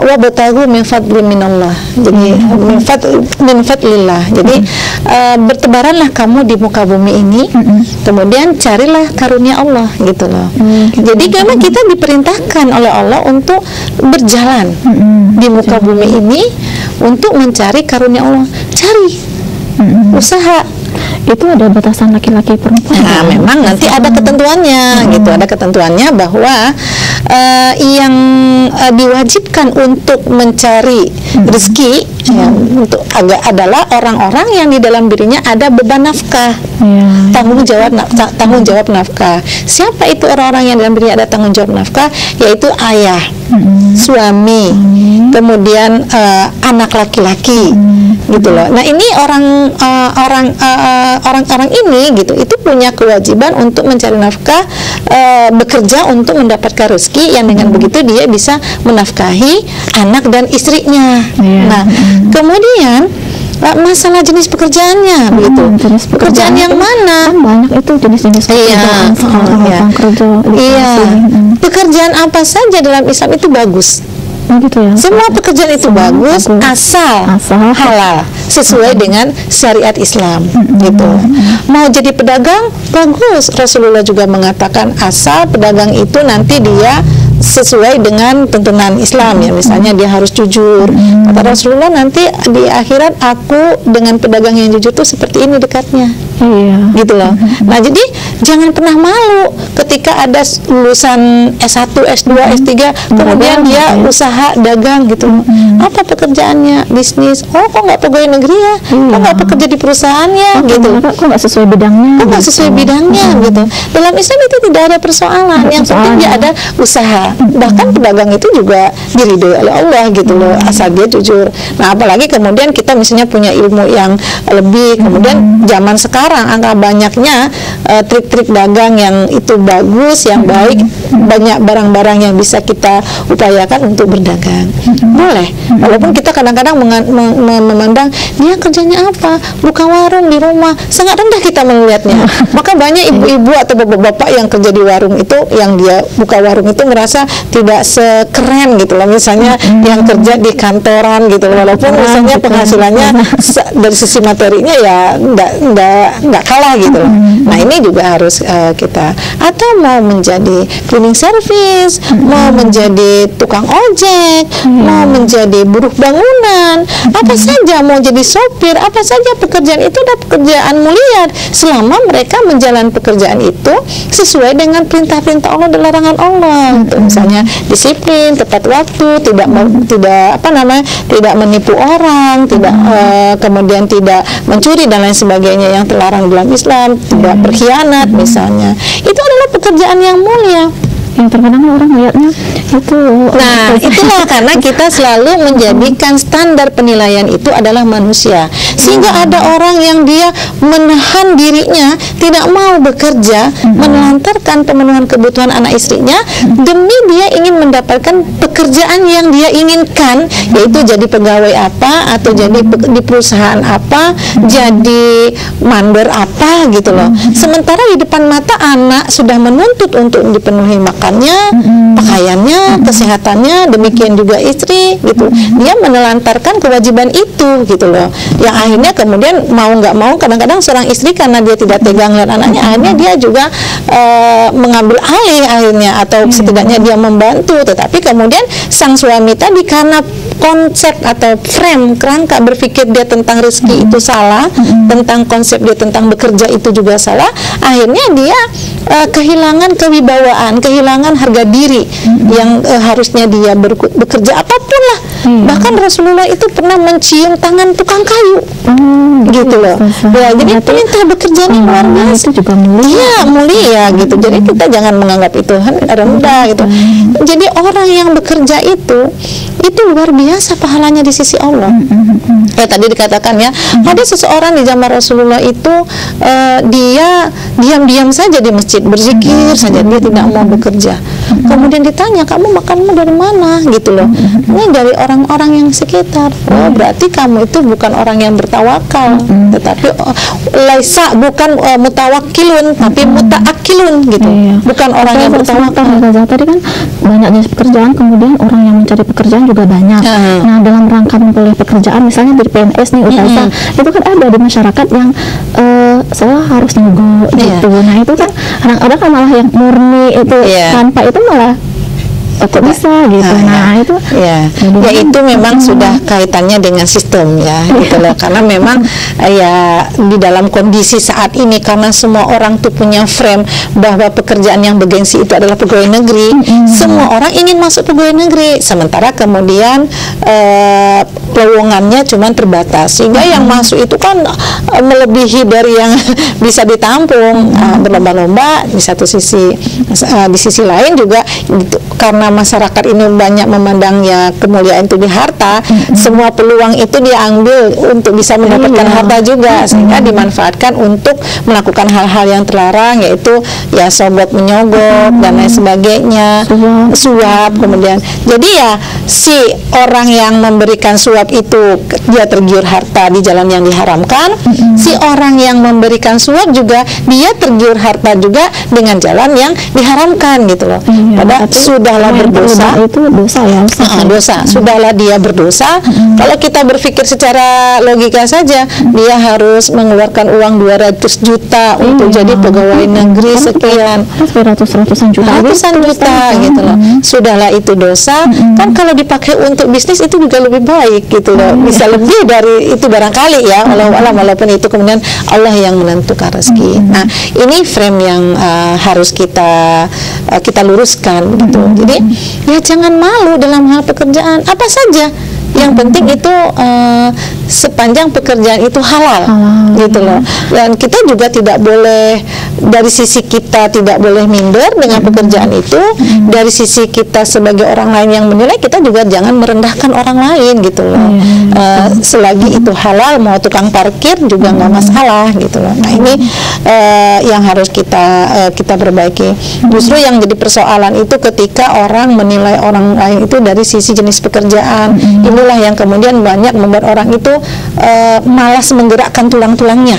wabtaghu min fadli minallah. Jadi min fadlillah. Jadi bertebaranlah kamu di muka bumi ini, kemudian carilah karunia Allah, gitu loh. Jadi karena kita diperintahkan oleh Allah untuk berjalan di muka bumi ini untuk mencari karunia Allah. Cari, usaha. Itu ada batasan laki-laki perempuan? Nah, memang nanti ada ketentuannya, gitu. Ada ketentuannya bahwa yang diwajibkan untuk mencari rezeki untuk adalah orang-orang yang di dalam dirinya ada beban nafkah. Tanggung jawab nafkah. Siapa itu orang-orang yang dalam dirinya ada tanggung jawab nafkah? Yaitu ayah, suami, kemudian anak laki-laki, gitu loh. Nah ini orang-orang ini gitu, itu punya kewajiban untuk mencari nafkah, bekerja untuk mendapatkan rezeki yang dengan begitu dia bisa menafkahi anak dan istrinya. Nah kemudian masalah jenis pekerjaannya, begitu. Pekerjaan yang mana? Kan banyak itu jenis-jenis pekerjaan sekarang kerja. Pekerjaan apa saja dalam Islam itu bagus. Gitu ya. Semua pekerjaan itu bagus asal halal, sesuai dengan syariat Islam, gitu. Mau jadi pedagang bagus. Rasulullah juga mengatakan asal pedagang itu nanti dia sesuai dengan tuntunan Islam, ya, misalnya dia harus jujur. Kata Rasulullah, nanti di akhirat aku dengan pedagang yang jujur tuh seperti ini dekatnya. Gitu loh. Nah jadi jangan pernah malu ketika ada lulusan S1, S2, S3 kemudian dia usaha dagang gitu. Apa pekerjaannya? Bisnis. Oh kok nggak pegawai negeri ya? Kok nggak bekerja di perusahaannya? Gitu. Kok nggak sesuai bidangnya? Kok nggak sesuai bidangnya? Gitu. Dalam Islam itu tidak ada persoalan. Yang penting dia ada usaha. Bahkan pedagang itu juga diridhoi oleh Allah gitu loh, asal dia jujur. Nah apalagi kemudian kita misalnya punya ilmu yang lebih, kemudian zaman sekarang angka banyaknya trik-trik dagang yang itu bagus, yang baik, banyak barang-barang yang bisa kita upayakan untuk berdagang. Boleh, walaupun kita kadang-kadang memandang dia kerjanya apa, buka warung di rumah, sangat rendah kita melihatnya. Maka banyak ibu-ibu atau bapak-bapak yang kerja di warung itu, yang dia buka warung itu merasa tidak sekeren gitu loh, misalnya yang kerja di kantoran gitu, walaupun misalnya penghasilannya dari sisi materinya ya nggak kalah gitu loh. Nah ini juga harus kita, atau mau menjadi cleaning service, mau menjadi tukang ojek, mau menjadi buruh bangunan, apa saja, mau jadi sopir, apa saja pekerjaan itu adalah pekerjaan mulia selama mereka menjalani pekerjaan itu sesuai dengan perintah-perintah Allah dan larangan Allah. Misalnya disiplin, tepat waktu, tidak menipu orang, tidak kemudian tidak mencuri dan lain sebagainya yang terlarang dalam Islam, tidak berkhianat misalnya. Itu adalah pekerjaan yang mulia. Yang terkadang orang melihatnya itu. Nah itulah karena kita selalu menjadikan standar penilaian itu adalah manusia, sehingga ada orang yang dia menahan dirinya tidak mau bekerja, menelantarkan pemenuhan kebutuhan anak istrinya demi dia ingin mendapatkan pekerjaan yang dia inginkan, yaitu jadi pegawai apa, atau jadi di perusahaan apa, jadi mandor apa gitu loh. Sementara di depan mata anak sudah menuntut untuk dipenuhi makannya, pakaiannya, kesehatannya, demikian juga istri gitu. Dia menelantarkan kewajiban itu gitu loh. Yang akhirnya kemudian mau nggak mau, kadang-kadang seorang istri karena dia tidak tega ngeliat anaknya, akhirnya dia juga mengambil alih akhirnya, atau setidaknya dia membantu. Tetapi kemudian sang suami tadi karena konsep atau frame kerangka berpikir dia tentang rezeki itu salah, tentang konsep dia tentang bekerja itu juga salah, akhirnya dia kehilangan kewibawaan, kehilangan harga diri yang harusnya dia bekerja apapun lah. Bahkan Rasulullah itu pernah mencium tangan tukang kayu, gitu loh. Ya, jadi perintah bekerja ini luar biasa. Itu juga mulia. Iya, mulia gitu. Jadi kita jangan menganggap itu rendah gitu. Jadi orang yang bekerja itu luar biasa pahalanya di sisi Allah. Ya tadi dikatakan ya, ada seseorang di zaman Rasulullah itu dia diam-diam saja di masjid berzikir saja, dia tidak mau bekerja. Kemudian ditanya, kamu makanmu dari mana gitu loh. Ini dari orang-orang yang sekitar. Oh berarti kamu itu bukan orang yang bertawakal, tetapi laisa, bukan mutawakilun, tapi mutaakilun gitu. Bukan orang yang bertawakal. Tadi kan banyak jenis pekerjaan, kemudian orang yang mencari pekerjaan juga banyak. Nah dalam rangka memperoleh pekerjaan, misalnya dari PNS nih, UTSA, itu kan ada di masyarakat yang saya harus nunggu gitu. Nah itu kan kadang-kadang kan malah yang murni itu tanpa itu malah kok bisa gitu. Nah, itu ya itu memang sudah kaitannya dengan sistem ya gitu loh. Karena memang ya di dalam kondisi saat ini, karena semua orang tuh punya frame bahwa pekerjaan yang bergengsi itu adalah pegawai negeri, semua orang ingin masuk pegawai negeri, sementara kemudian lowongannya cuma terbatas, sehingga yang masuk itu kan melebihi dari yang bisa ditampung, berlomba-lomba di satu sisi. Di sisi lain juga karena masyarakat ini banyak memandang ya kemuliaan itu di harta, semua peluang itu diambil untuk bisa mendapatkan harta juga, sehingga dimanfaatkan untuk melakukan hal-hal yang terlarang, yaitu ya sogot menyogok dan lain sebagainya, suap. Kemudian jadi ya si orang yang memberikan suap itu dia tergiur harta di jalan yang diharamkan, si orang yang memberikan suap juga dia tergiur harta juga dengan jalan yang diharamkan gitu loh. Padahal sudahlah berdosa, itu dosa ya, dosa. Sudahlah dia berdosa. Kalau kita berpikir secara logika saja, dia harus mengeluarkan uang 200 juta untuk jadi pegawai negeri sekian, ratusan juta gitu loh. Sudahlah itu dosa. Kan kalau dipakai untuk bisnis itu juga lebih baik gitu loh. Bisa lebih dari itu barangkali ya, walaupun itu kemudian Allah yang menentukan rezeki. Nah, ini frame yang harus kita luruskan gitu. Jadi ya jangan malu dalam hal pekerjaan apa saja. Yang penting itu sepanjang pekerjaan itu halal gitu loh. Dan kita juga tidak boleh, dari sisi kita tidak boleh minder dengan pekerjaan itu. Dari sisi kita sebagai orang lain yang menilai, kita juga jangan merendahkan orang lain gitu loh. Selagi itu halal, mau tukang parkir juga nggak masalah gitu loh. Nah, ini yang harus kita perbaiki. Justru yang jadi persoalan itu ketika orang menilai orang lain itu dari sisi jenis pekerjaan. Inilah yang kemudian banyak membuat orang itu malas menggerakkan tulang-tulangnya,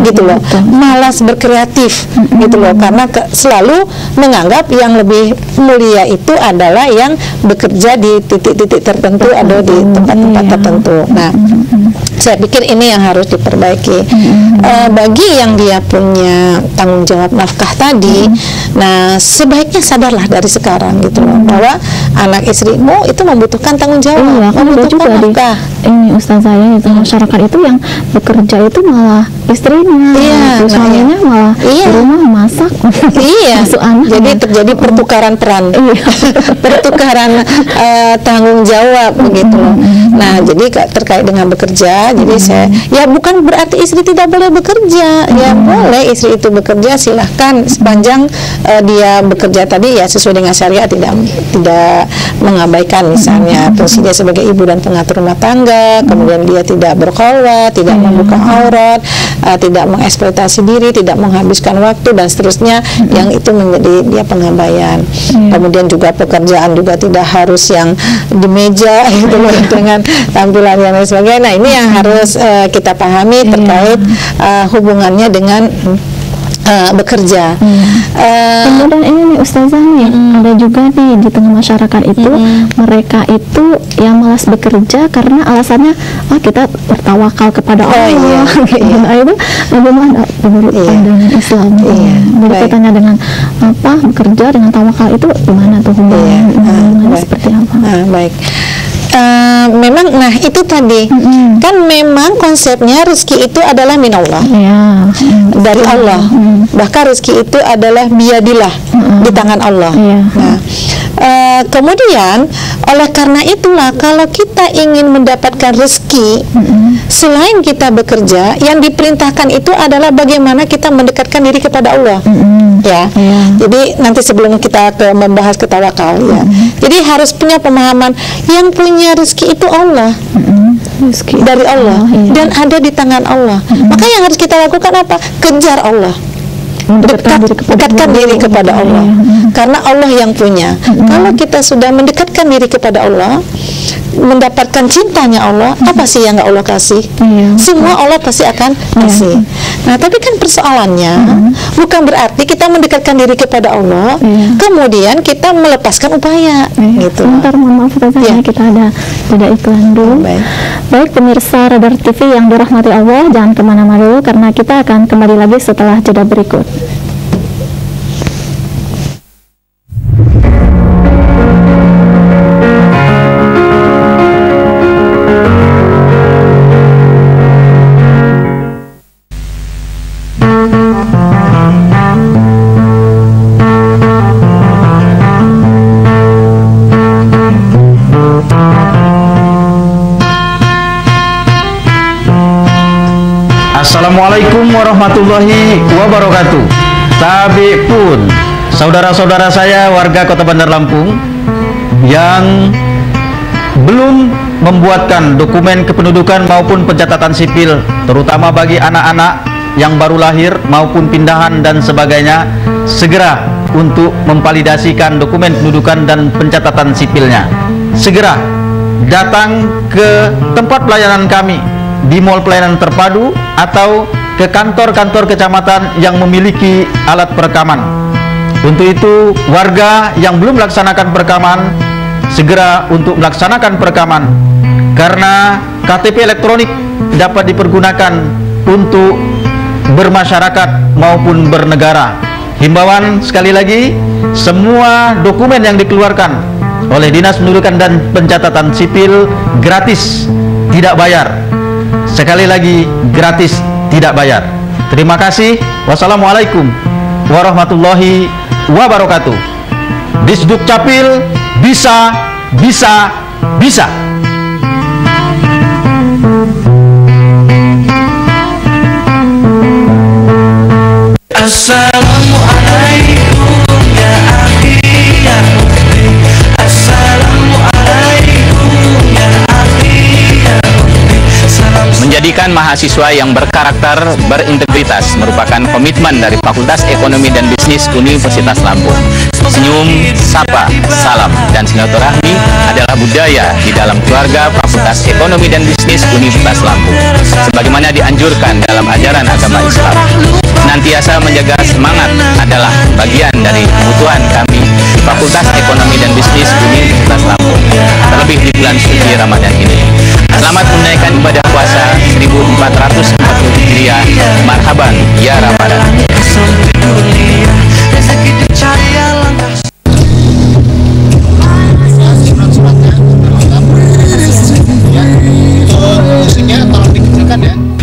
gitu loh, malas berkreatif, gitu loh, karena selalu menganggap yang lebih mulia itu adalah yang bekerja di titik-titik tertentu atau di tempat-tempat tertentu. Nah, saya pikir ini yang harus diperbaiki. Bagi yang dia punya tanggung jawab nafkah tadi, nah sebaiknya sadarlah dari sekarang gitu loh, bahwa anak istrimu itu membutuhkan tanggung jawab, membutuhkan nafkah. Ini ustazah ya, itu masyarakat itu yang bekerja itu malah istrinya, suaminya malah di rumah masak, masuk anak. Jadi terjadi pertukaran peran, pertukaran tanggung jawab begitu loh. Nah, jadi terkait dengan bekerja, jadi saya ya bukan berarti istri tidak boleh bekerja, ya boleh istri itu bekerja, silahkan sepanjang dia bekerja tadi ya sesuai dengan syariat, tidak mengabaikan misalnya fungsinya sebagai ibu dan pengatur rumah tangga, kemudian dia tidak berkholwat, tidak membuka aurat, tidak mengeksploitasi diri, tidak menghabiskan waktu dan seterusnya, yang itu menjadi dia pengabaian. Kemudian juga pekerjaan juga tidak harus yang di meja gitu loh, dengan tampilan yang lain sebagainya. Nah, ini yang harus kita pahami terkait hubungannya dengan bekerja. Kemudian ini nih ustazah nih, ada juga nih di tengah masyarakat itu mereka itu yang malas bekerja karena alasannya kita bertawakal kepada Allah. Nah, itu bagaimana menurut pandangan Islam? Berkaitannya dengan apa bekerja dengan tawakal itu gimana tuh hubungannya, seperti apa? Baik. Memang, nah itu tadi kan memang konsepnya rezeki itu adalah minallah, dari Allah. Bahkan rezeki itu adalah biyadillah, di tangan Allah. Nah, kemudian oleh karena itulah kalau kita ingin mendapatkan rezeki, selain kita bekerja, yang diperintahkan itu adalah bagaimana kita mendekatkan diri kepada Allah. Jadi nanti sebelum kita membahas ketawakal ya, jadi harus punya pemahaman yang punya rezeki itu Allah, dari Allah, dan ada di tangan Allah. Maka yang harus kita lakukan apa? Kejar Allah, dekatkan diri kepada Allah, karena Allah yang punya. Kalau kita sudah mendekatkan diri kepada Allah, mendapatkan cintanya Allah, apa sih yang nggak Allah kasih? Semua Allah pasti akan kasih. Nah, tapi kan persoalannya bukan berarti kita mendekatkan diri kepada Allah, kemudian kita melepaskan upaya. Gitu. Sebentar, mohon maaf Ustazah, kita ada iklan dulu. Baik pemirsa Radar TV yang dirahmati Allah, jangan kemana-mana dulu karena kita akan kembali lagi setelah jeda berikut. Assalamualaikum warahmatullahi wabarakatuh. Tabi pun saudara-saudara saya warga Kota Bandar Lampung yang belum membuatkan dokumen kependudukan maupun pencatatan sipil, terutama bagi anak-anak yang baru lahir maupun pindahan dan sebagainya, segera untuk memvalidasikan dokumen kependudukan dan pencatatan sipilnya. Segera datang ke tempat pelayanan kami di Mall Pelayanan Terpadu atau ke kantor-kantor kecamatan yang memiliki alat perekaman. Untuk itu, warga yang belum melaksanakan perekaman segera untuk melaksanakan perekaman, karena KTP elektronik dapat dipergunakan untuk bermasyarakat maupun bernegara. Himbauan sekali lagi, semua dokumen yang dikeluarkan oleh Dinas Pendudukan dan Pencatatan Sipil gratis, tidak bayar. Sekali lagi, gratis, tidak bayar. Terima kasih. Wassalamualaikum warahmatullahi wabarakatuh. Disduk Capil bisa. Assalamualaikum ya akhi ya ukhti. Assalamualaikum ya akhi ya ukhti. Menjadikan mahasiswa yang berkarakter, berintegritas merupakan komitmen dari Fakultas Ekonomi dan Bisnis Universitas Lampung. Senyum, sapa, salam, dan silaturahmi adalah budaya di dalam keluarga Fakultas Ekonomi dan Bisnis Universitas Lampung, sebagaimana dianjurkan dalam ajaran agama Islam. Senantiasa menjaga semangat adalah bagian dari kebutuhan kami di Fakultas Ekonomi dan Bisnis Universitas Lampung, terlebih di bulan suci Ramadan ini. Selamat menunaikan ibadah puasa 1440 Hijriah. Marhaban ya Ramadan.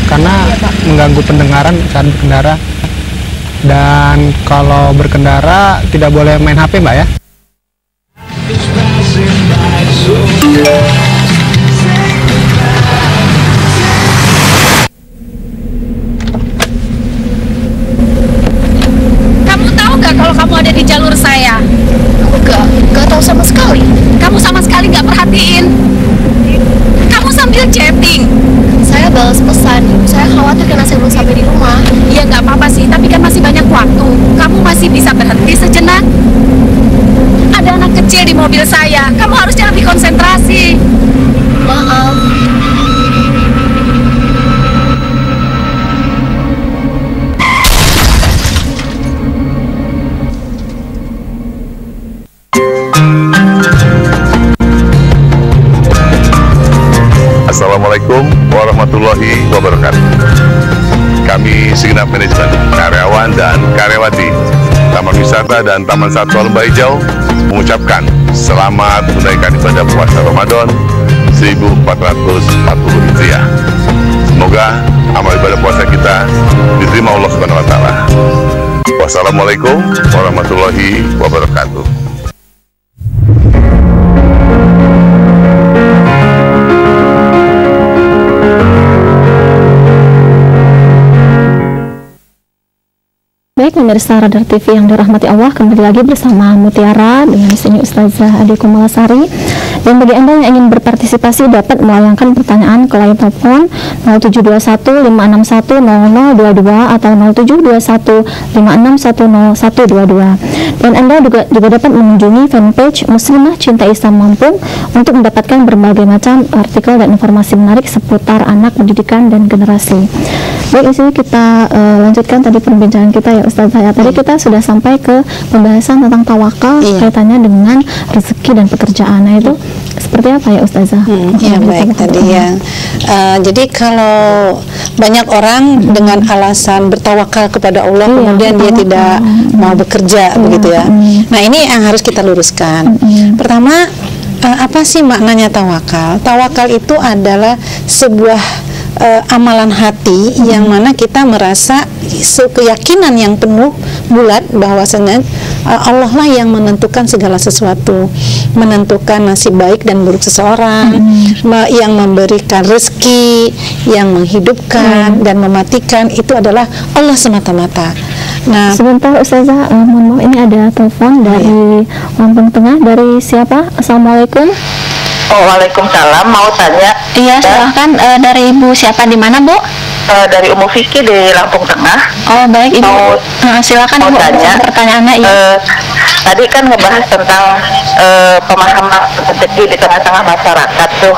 Karena mengganggu pendengaran saat berkendara, dan kalau berkendara tidak boleh main HP, Mbak ya. Kamu tahu nggak kalau kamu ada di jalur saya? Nggak tahu sama sekali. Kamu sama sekali nggak perhatiin. Kamu sambil chatting. Saya balas pesan. Saya khawatir karena saya belum sampai di rumah. Ya nggak apa-apa sih, tapi kan masih banyak waktu. Kamu masih bisa berhenti sejenak. Ada anak kecil di mobil saya. Kamu harusnya lebih konsentrasi. Maaf. Assalamualaikum warahmatullahi wabarakatuh. Kami segenap manajemen, karyawan dan karyawati Taman Wisata dan Taman Satwa Lembah Hijau mengucapkan selamat menunaikan ibadah puasa Ramadan 1440 Hijriah. Semoga amal ibadah puasa kita diterima Allah Subhanahu wa taala. Wassalamualaikum warahmatullahi wabarakatuh. Baik pemirsa Radar TV yang dirahmati Allah, kembali lagi bersama Mutiara dengan sini Ustazah Ade Kumalasari. Dan bagi Anda yang ingin berpartisipasi dapat melayangkan pertanyaan ke line telepon 072156100022 atau 072156100122. Dan Anda juga dapat mengunjungi fanpage Muslimah Cinta Islam Lampung untuk mendapatkan berbagai macam artikel dan informasi menarik seputar anak, pendidikan, dan generasi. Baik, di sini kita lanjutkan tadi perbincangan kita ya Ustazah. Tadi kita sudah sampai ke pembahasan tentang tawakal kaitannya dengan rezeki dan pekerjaan. Nah itu seperti apa ya Ustazah? Ya baik tadi ya. Jadi kalau banyak orang dengan alasan bertawakal kepada Allah kemudian dia tidak mau bekerja begitu ya. Nah ini yang harus kita luruskan. Pertama, apa sih maknanya tawakal? Tawakal itu adalah sebuah amalan hati yang mana kita merasa keyakinan yang penuh bulat bahwasanya Allah lah yang menentukan segala sesuatu, menentukan nasib baik dan buruk seseorang, yang memberikan rezeki, yang menghidupkan dan mematikan, itu adalah Allah semata-mata. Nah, sebentar Ustazah, mohon maaf, ini ada telepon dari Lampung Tengah, dari siapa? Assalamualaikum. Oh, waalaikumsalam. Mau tanya? Iya, silahkan. Dari Ibu siapa, di mana, Bu? Dari Umu Vicky di Lampung Tengah. Oh, baik Ibu. Silakan Ibu. Tanya pertanyaannya. Iya. Tadi kan ngebahas tentang pemahaman rezeki di tengah-tengah masyarakat tuh.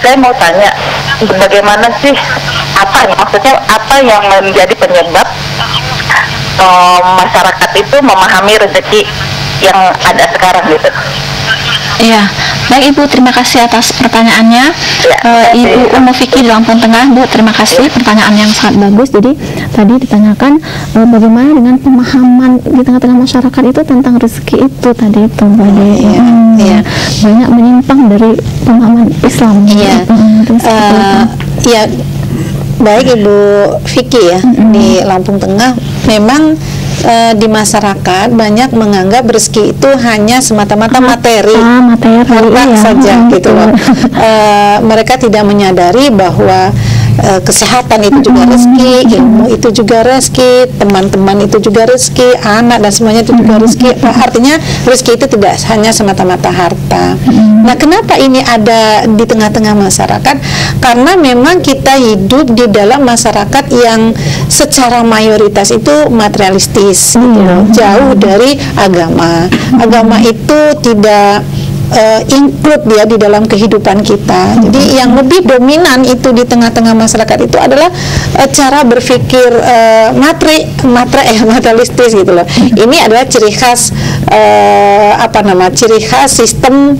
Saya mau tanya, bagaimana sih, maksudnya apa yang menjadi penyebab masyarakat itu memahami rezeki yang ada sekarang gitu? Iya, baik Ibu, terima kasih atas pertanyaannya. Ibu Umu Vicky di Lampung Tengah, Bu, terima kasih, pertanyaan yang sangat bagus. Jadi tadi ditanyakan bagaimana dengan pemahaman di tengah-tengah masyarakat itu tentang rezeki itu tadi itu, banyak menyimpang dari pemahaman Islam. Iya, baik Ibu Vicky ya, di Lampung Tengah memang di masyarakat banyak menganggap rezeki itu hanya semata-mata materi, harta saja gitu loh. Mereka tidak menyadari bahwa kesehatan itu juga rezeki, ilmu itu juga rezeki, teman-teman itu juga rezeki, anak dan semuanya itu juga rezeki. Artinya rezeki itu tidak hanya semata-mata harta. Nah, kenapa ini ada di tengah-tengah masyarakat? Karena memang kita hidup di dalam masyarakat yang secara mayoritas itu materialistis, gitu loh, jauh dari agama. Agama itu tidak include dia di dalam kehidupan kita. Jadi yang lebih dominan itu di tengah-tengah masyarakat itu adalah cara berpikir materialistis gitu loh. Ini adalah ciri khas ciri khas sistem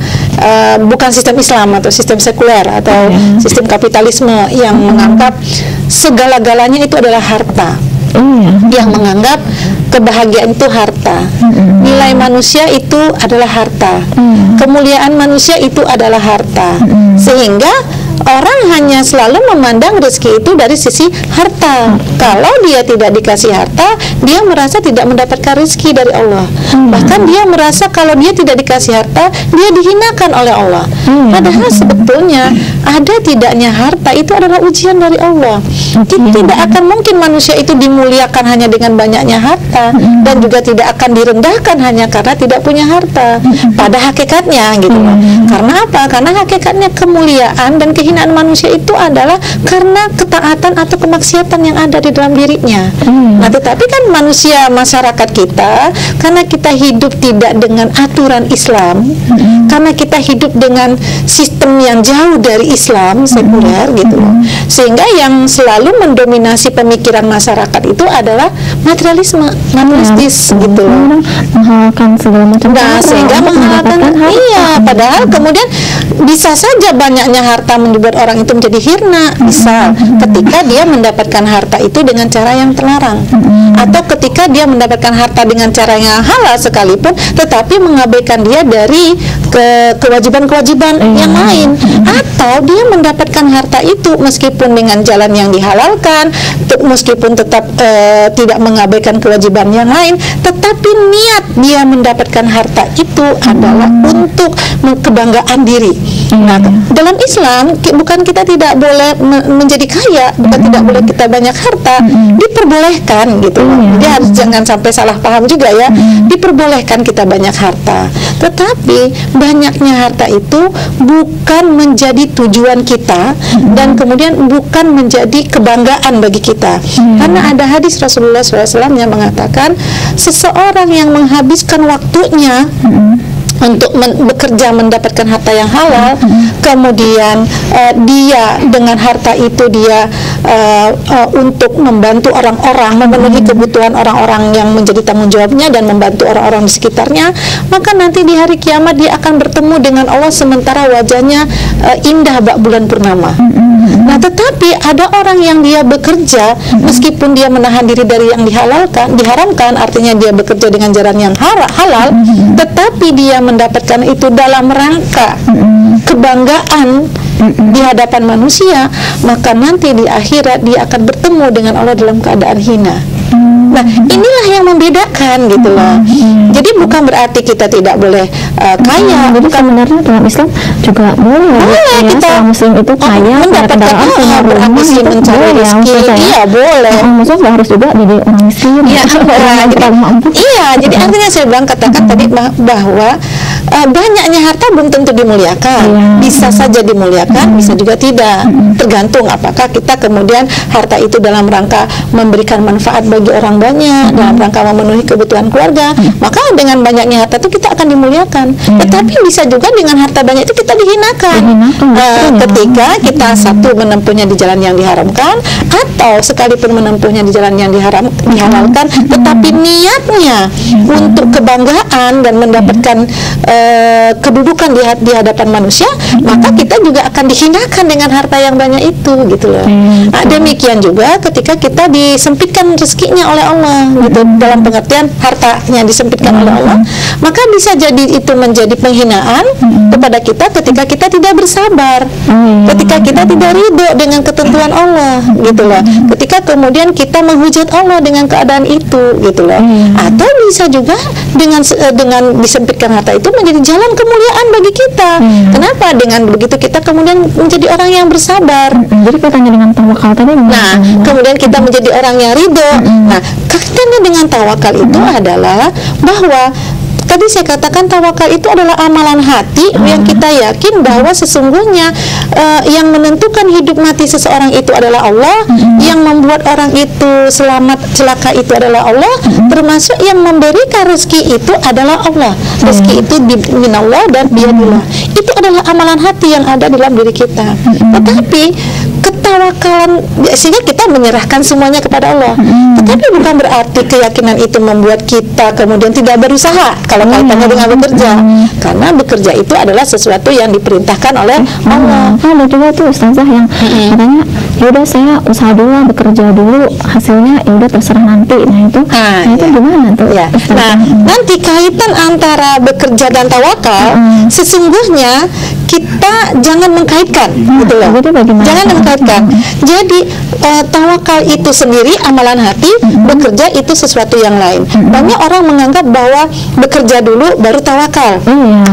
bukan sistem Islam atau sistem sekuler atau sistem kapitalisme yang menganggap segala-galanya itu adalah harta. Yang menganggap kebahagiaan itu harta, nilai manusia itu adalah harta, kemuliaan manusia itu adalah harta, sehingga orang hanya selalu memandang rezeki itu dari sisi harta. Kalau dia tidak dikasih harta, dia merasa tidak mendapatkan rezeki dari Allah. Bahkan dia merasa kalau dia tidak dikasih harta, dia dihinakan oleh Allah. Padahal sebetulnya ada tidaknya harta itu adalah ujian dari Allah. Tidak akan mungkin manusia itu dimuliakan hanya dengan banyaknya harta, dan juga tidak akan direndahkan hanya karena tidak punya harta. Pada hakikatnya gitu loh. Karena apa? Karena hakikatnya kemuliaan dan kehinaan manusia itu adalah karena ketaatan atau kemaksiatan yang ada di dalam dirinya. Nah, tetapi kan masyarakat kita, karena kita hidup tidak dengan aturan Islam, karena kita hidup dengan sistem yang jauh dari Islam, sekuler gitu loh, sehingga yang selalu mendominasi pemikiran masyarakat itu adalah materialisme, materialistis gitu loh. Menghalalkan segala macam sehingga menghalalkan padahal kemudian bisa saja banyaknya harta membuat orang itu menjadi hirna, misal ketika dia mendapatkan harta itu dengan cara yang terlarang, atau ketika dia mendapatkan harta dengan cara yang halal sekalipun, tetapi mengabaikan dia dari kewajiban-kewajiban yang lain, atau dia mendapatkan harta itu meskipun dengan jalan yang dihalalkan, meskipun tetap tidak mengabaikan kewajiban yang lain, tetapi niat dia mendapatkan harta itu adalah untuk kebanggaan diri. Nah, dalam Islam bukan kita tidak boleh menjadi kaya, bukan tidak boleh kita banyak harta, diperbolehkan gitu. Jadi harus jangan sampai salah paham juga ya. Diperbolehkan kita banyak harta, tetapi banyaknya harta itu bukan menjadi tujuan kita dan kemudian bukan menjadi kebanggaan bagi kita. Karena ada hadis Rasulullah SAW yang mengatakan seseorang yang menghabiskan waktunya untuk bekerja mendapatkan harta yang halal, kemudian dia dengan harta itu dia untuk membantu orang-orang, memenuhi kebutuhan orang-orang yang menjadi tanggung jawabnya dan membantu orang-orang di sekitarnya, maka nanti di hari kiamat dia akan bertemu dengan Allah sementara wajahnya indah bak bulan purnama. Nah, tetapi ada orang yang dia bekerja meskipun dia menahan diri dari yang diharamkan, artinya dia bekerja dengan jalan yang halal, tetapi dia mendapatkan itu dalam rangka kebanggaan di hadapan manusia, maka nanti di akhirat dia akan bertemu dengan Allah dalam keadaan hina. Nah, inilah yang membedakan gitu loh. Jadi bukan berarti kita tidak boleh kaya. Jadi sebenarnya dalam Islam juga boleh kita muslim itu kaya, mendapatkan berambisi mencari rezeki. Iya, boleh. Maksudnya nggak harus juga jadi orang miskin. Iya, jadi artinya saya bilang katakan tadi bahwa banyaknya harta belum tentu dimuliakan. Bisa saja dimuliakan, bisa juga tidak. Tergantung apakah kita kemudian harta itu dalam rangka memberikan manfaat bagi orang banyak, dalam rangka memenuhi kebutuhan keluarga, maka dengan banyaknya harta itu kita akan dimuliakan. Tetapi bisa juga dengan harta banyak itu kita dihinakan. Ketika kita satu menempuhnya di jalan yang diharamkan, atau sekalipun menempuhnya di jalan yang dihalalkan, tetapi niatnya untuk kebanggaan dan mendapatkan kedudukan di hadapan manusia, maka kita juga akan dihinakan dengan harta yang banyak itu, gitu loh. Demikian juga ketika kita disempitkan rezekinya oleh Allah, gitu, dalam pengertian hartanya disempitkan oleh Allah, maka bisa jadi itu menjadi penghinaan kepada kita ketika kita tidak bersabar, ketika kita tidak ridho dengan ketentuan Allah, gitu loh. Ketika kemudian kita menghujat Allah dengan keadaan itu, gitu loh. Atau bisa juga dengan disempitkan harta itu menjadi jalan kemuliaan bagi kita. Kenapa? Dengan begitu kita kemudian menjadi orang yang bersabar. Jadi katanya dengan tawakal tadi. Nah, kemudian kita menjadi orang yang ridho. Nah, kaitannya dengan tawakal itu adalah bahwa tadi saya katakan tawakal itu adalah amalan hati yang kita yakin bahwa sesungguhnya yang menentukan hidup mati seseorang itu adalah Allah, yang membuat orang itu selamat celaka itu adalah Allah, termasuk yang memberikan rezeki itu adalah Allah. Rezeki itu minallah dan biyadillah. Itu adalah amalan hati yang ada dalam diri kita. Tetapi ketawakalan sehingga kita menyerahkan semuanya kepada Allah. Tetapi bukan berarti keyakinan itu membuat kita kemudian tidak berusaha kalau kaitannya dengan bekerja. Karena bekerja itu adalah sesuatu yang diperintahkan oleh Allah. Ada juga tuh ustazah yang katanya ya udah saya usaha dulu, bekerja dulu, hasilnya ya udah terserah nanti. Nah itu gimana tuh? Nah, nanti kaitan antara bekerja dan tawakal sesungguhnya kita jangan mengkaitkan, gitu loh. Jangan mengkaitkan. Jadi tawakal itu sendiri amalan hati, bekerja itu sesuatu yang lain. Banyak orang menganggap bahwa bekerja dulu baru tawakal.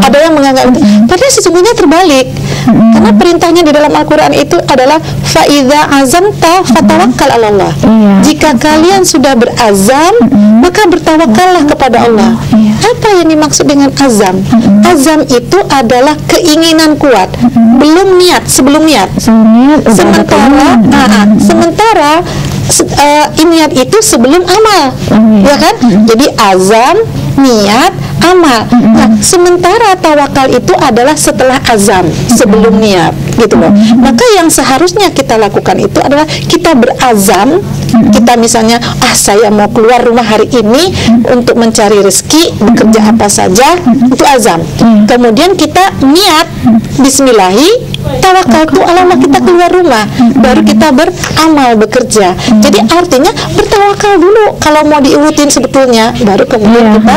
Ada yang menganggap itu. Padahal sesungguhnya terbalik. Karena perintahnya di dalam Al-Quran itu adalah fa'idha azamta fatawakkal 'ala Allah. Jika kalian sudah berazam, maka bertawakallah kepada Allah. Apa yang dimaksud dengan azam? Azam itu adalah keinginan kuat, belum niat, sebelum niat. Sementara niat itu sebelum amal, ya kan? Jadi azam, niat, amal. Nah, sementara tawakal itu adalah setelah azam, sebelum niat, gitu loh. Maka yang seharusnya kita lakukan itu adalah kita berazam. Kita misalnya, saya mau keluar rumah hari ini untuk mencari rezeki, bekerja apa saja, itu azam. Kemudian kita niat, bismillahi, tawakal itu Allah, kita keluar rumah, baru kita beramal, bekerja. Jadi artinya bertawakal dulu kalau mau diurutin sebetulnya, baru kemudian kita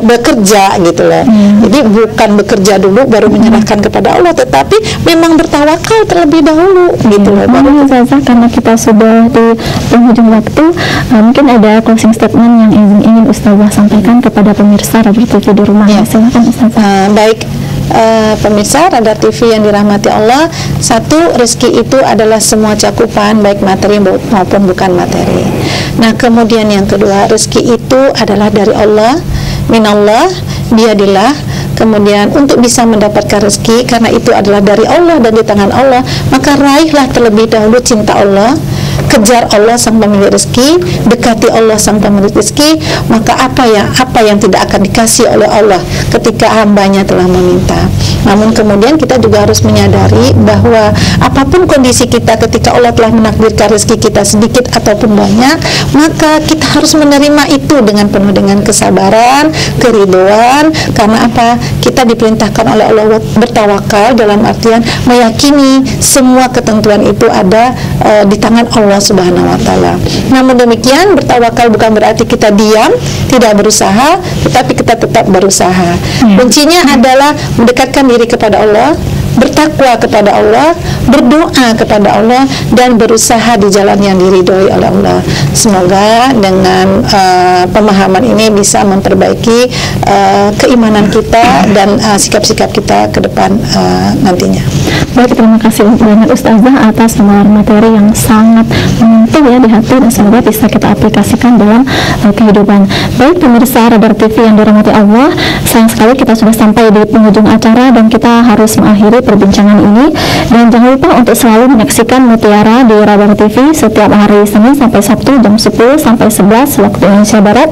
bekerja, gitu loh. Jadi bukan bekerja dulu baru menyerahkan kepada Allah, tetapi memang bertawakal terlebih dahulu, gitu loh. Karena kita sudah di penghujung waktu, mungkin ada closing statement yang ingin Ustazah sampaikan kepada pemirsa Radar TV di rumah. Silakan Ustazah. Baik. Pemirsa Radar TV yang dirahmati Allah, satu, rezeki itu adalah semua cakupan baik materi maupun bukan materi. Nah, kemudian yang kedua, rezeki itu adalah dari Allah, minallah, biyadillah. Kemudian untuk bisa mendapatkan rezeki, karena itu adalah dari Allah dan di tangan Allah, maka raihlah terlebih dahulu cinta Allah, kejar Allah sang pemilik rezeki, dekati Allah sang pemilik rezeki. Maka apa yang tidak akan dikasih oleh Allah ketika hambanya telah meminta. Namun kemudian kita juga harus menyadari bahwa apapun kondisi kita ketika Allah telah menakdirkan rezeki kita sedikit ataupun banyak, maka kita harus menerima itu dengan penuh dengan kesabaran, keridhaan. Karena apa? Kita diperintahkan oleh Allah bertawakal, dalam artian meyakini semua ketentuan itu ada di tangan Allah Subhanahu wa Ta'ala. Namun demikian, bertawakal bukan berarti kita diam, tidak berusaha, tetapi kita tetap berusaha. Kuncinya adalah mendekatkan diri kepada Allah, bertakwa kepada Allah, berdoa kepada Allah, dan berusaha di jalan yang diridhoi oleh Allah. Semoga dengan pemahaman ini bisa memperbaiki keimanan kita dan sikap-sikap kita ke depan nantinya. Baik, terima kasih banyak Ustazah atas pemaparan materi yang sangat menyentuh ya di hati, dan semoga bisa kita aplikasikan dalam kehidupan. Baik pemirsa Radar TV yang dirahmati Allah, sayang sekali kita sudah sampai di penghujung acara dan kita harus mengakhiri perbincangan ini. Dan jangan lupa untuk selalu menyaksikan Mutiara di Radar TV setiap hari Senin sampai Sabtu jam 10 sampai 11 waktu Indonesia Barat.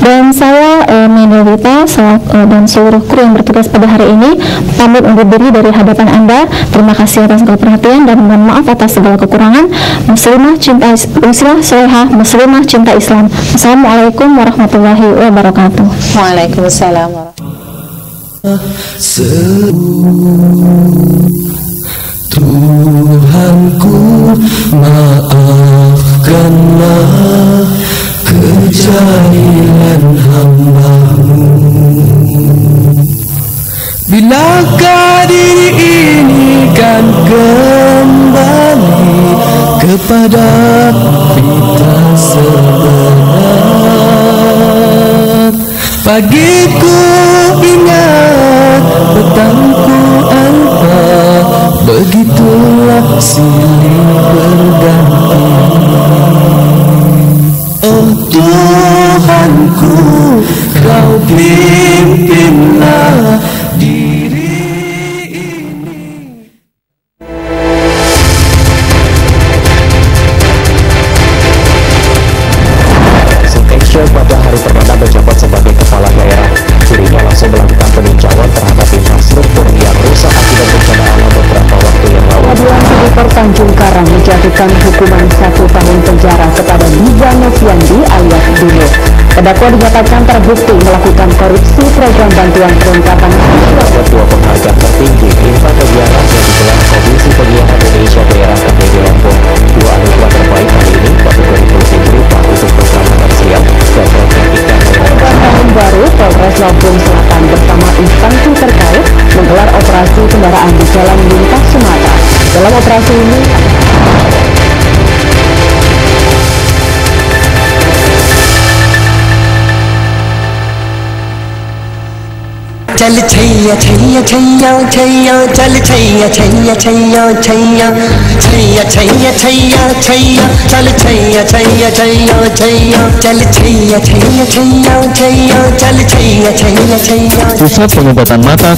Dan saya Menil Wita dan seluruh kru yang bertugas pada hari ini pamit undur diri dari hadapan Anda. Terima kasih atas segala perhatian dan mohon maaf atas segala kekurangan. Muslimah cinta solehah, muslimah cinta Islam. Assalamualaikum warahmatullahi wabarakatuh. Waalaikumsalam Tuhanku, maafkanlah kejahilan hamba-Mu. Bilakah diri ini kan kembali kepada fitrah sebenar? Pagiku ingat, petangku apa, begitulah silih berganti. Oh Tuhanku, Kau pimpinlah diri ini. Sinteyong pada hari perdana menjabat sebagai kepala daerah, dirinya langsung melakukan peninjauan terhadap infrastruktur yang rusak akibat bencana alam beberapa waktu yang lalu. Pengadilan Tipikor Tanjung Karang menjatuhkan hukuman 1 tahun penjara kepada Diza Noviandi alias Dino. Terdakwa dinyatakan terbukti melakukan korupsi program bantuan kelengkapan sosial. Dua penghargaan tertinggi Info Kegiatan yang digelar Komisi Penyiaran Indonesia Daerah KPD Lampung. 2 anugerah terbaik kali ini kategori Provinsi berupa untuk program makan siang dan program ikan. Tahun baru, Polres Lampung Selatan bersama instansi terkait menggelar operasi kendaraan di jalan lintas Sumatera. Dalam operasi ini चल छैया छैया छैया छैया चल छैया छैया छैया छैया छैया छैया छैया छैया चल छैया छैया छैया छैया चल छैया छैया छैया छैया चल छैया छैया Chaiyya. Pusat Pengobatan Mata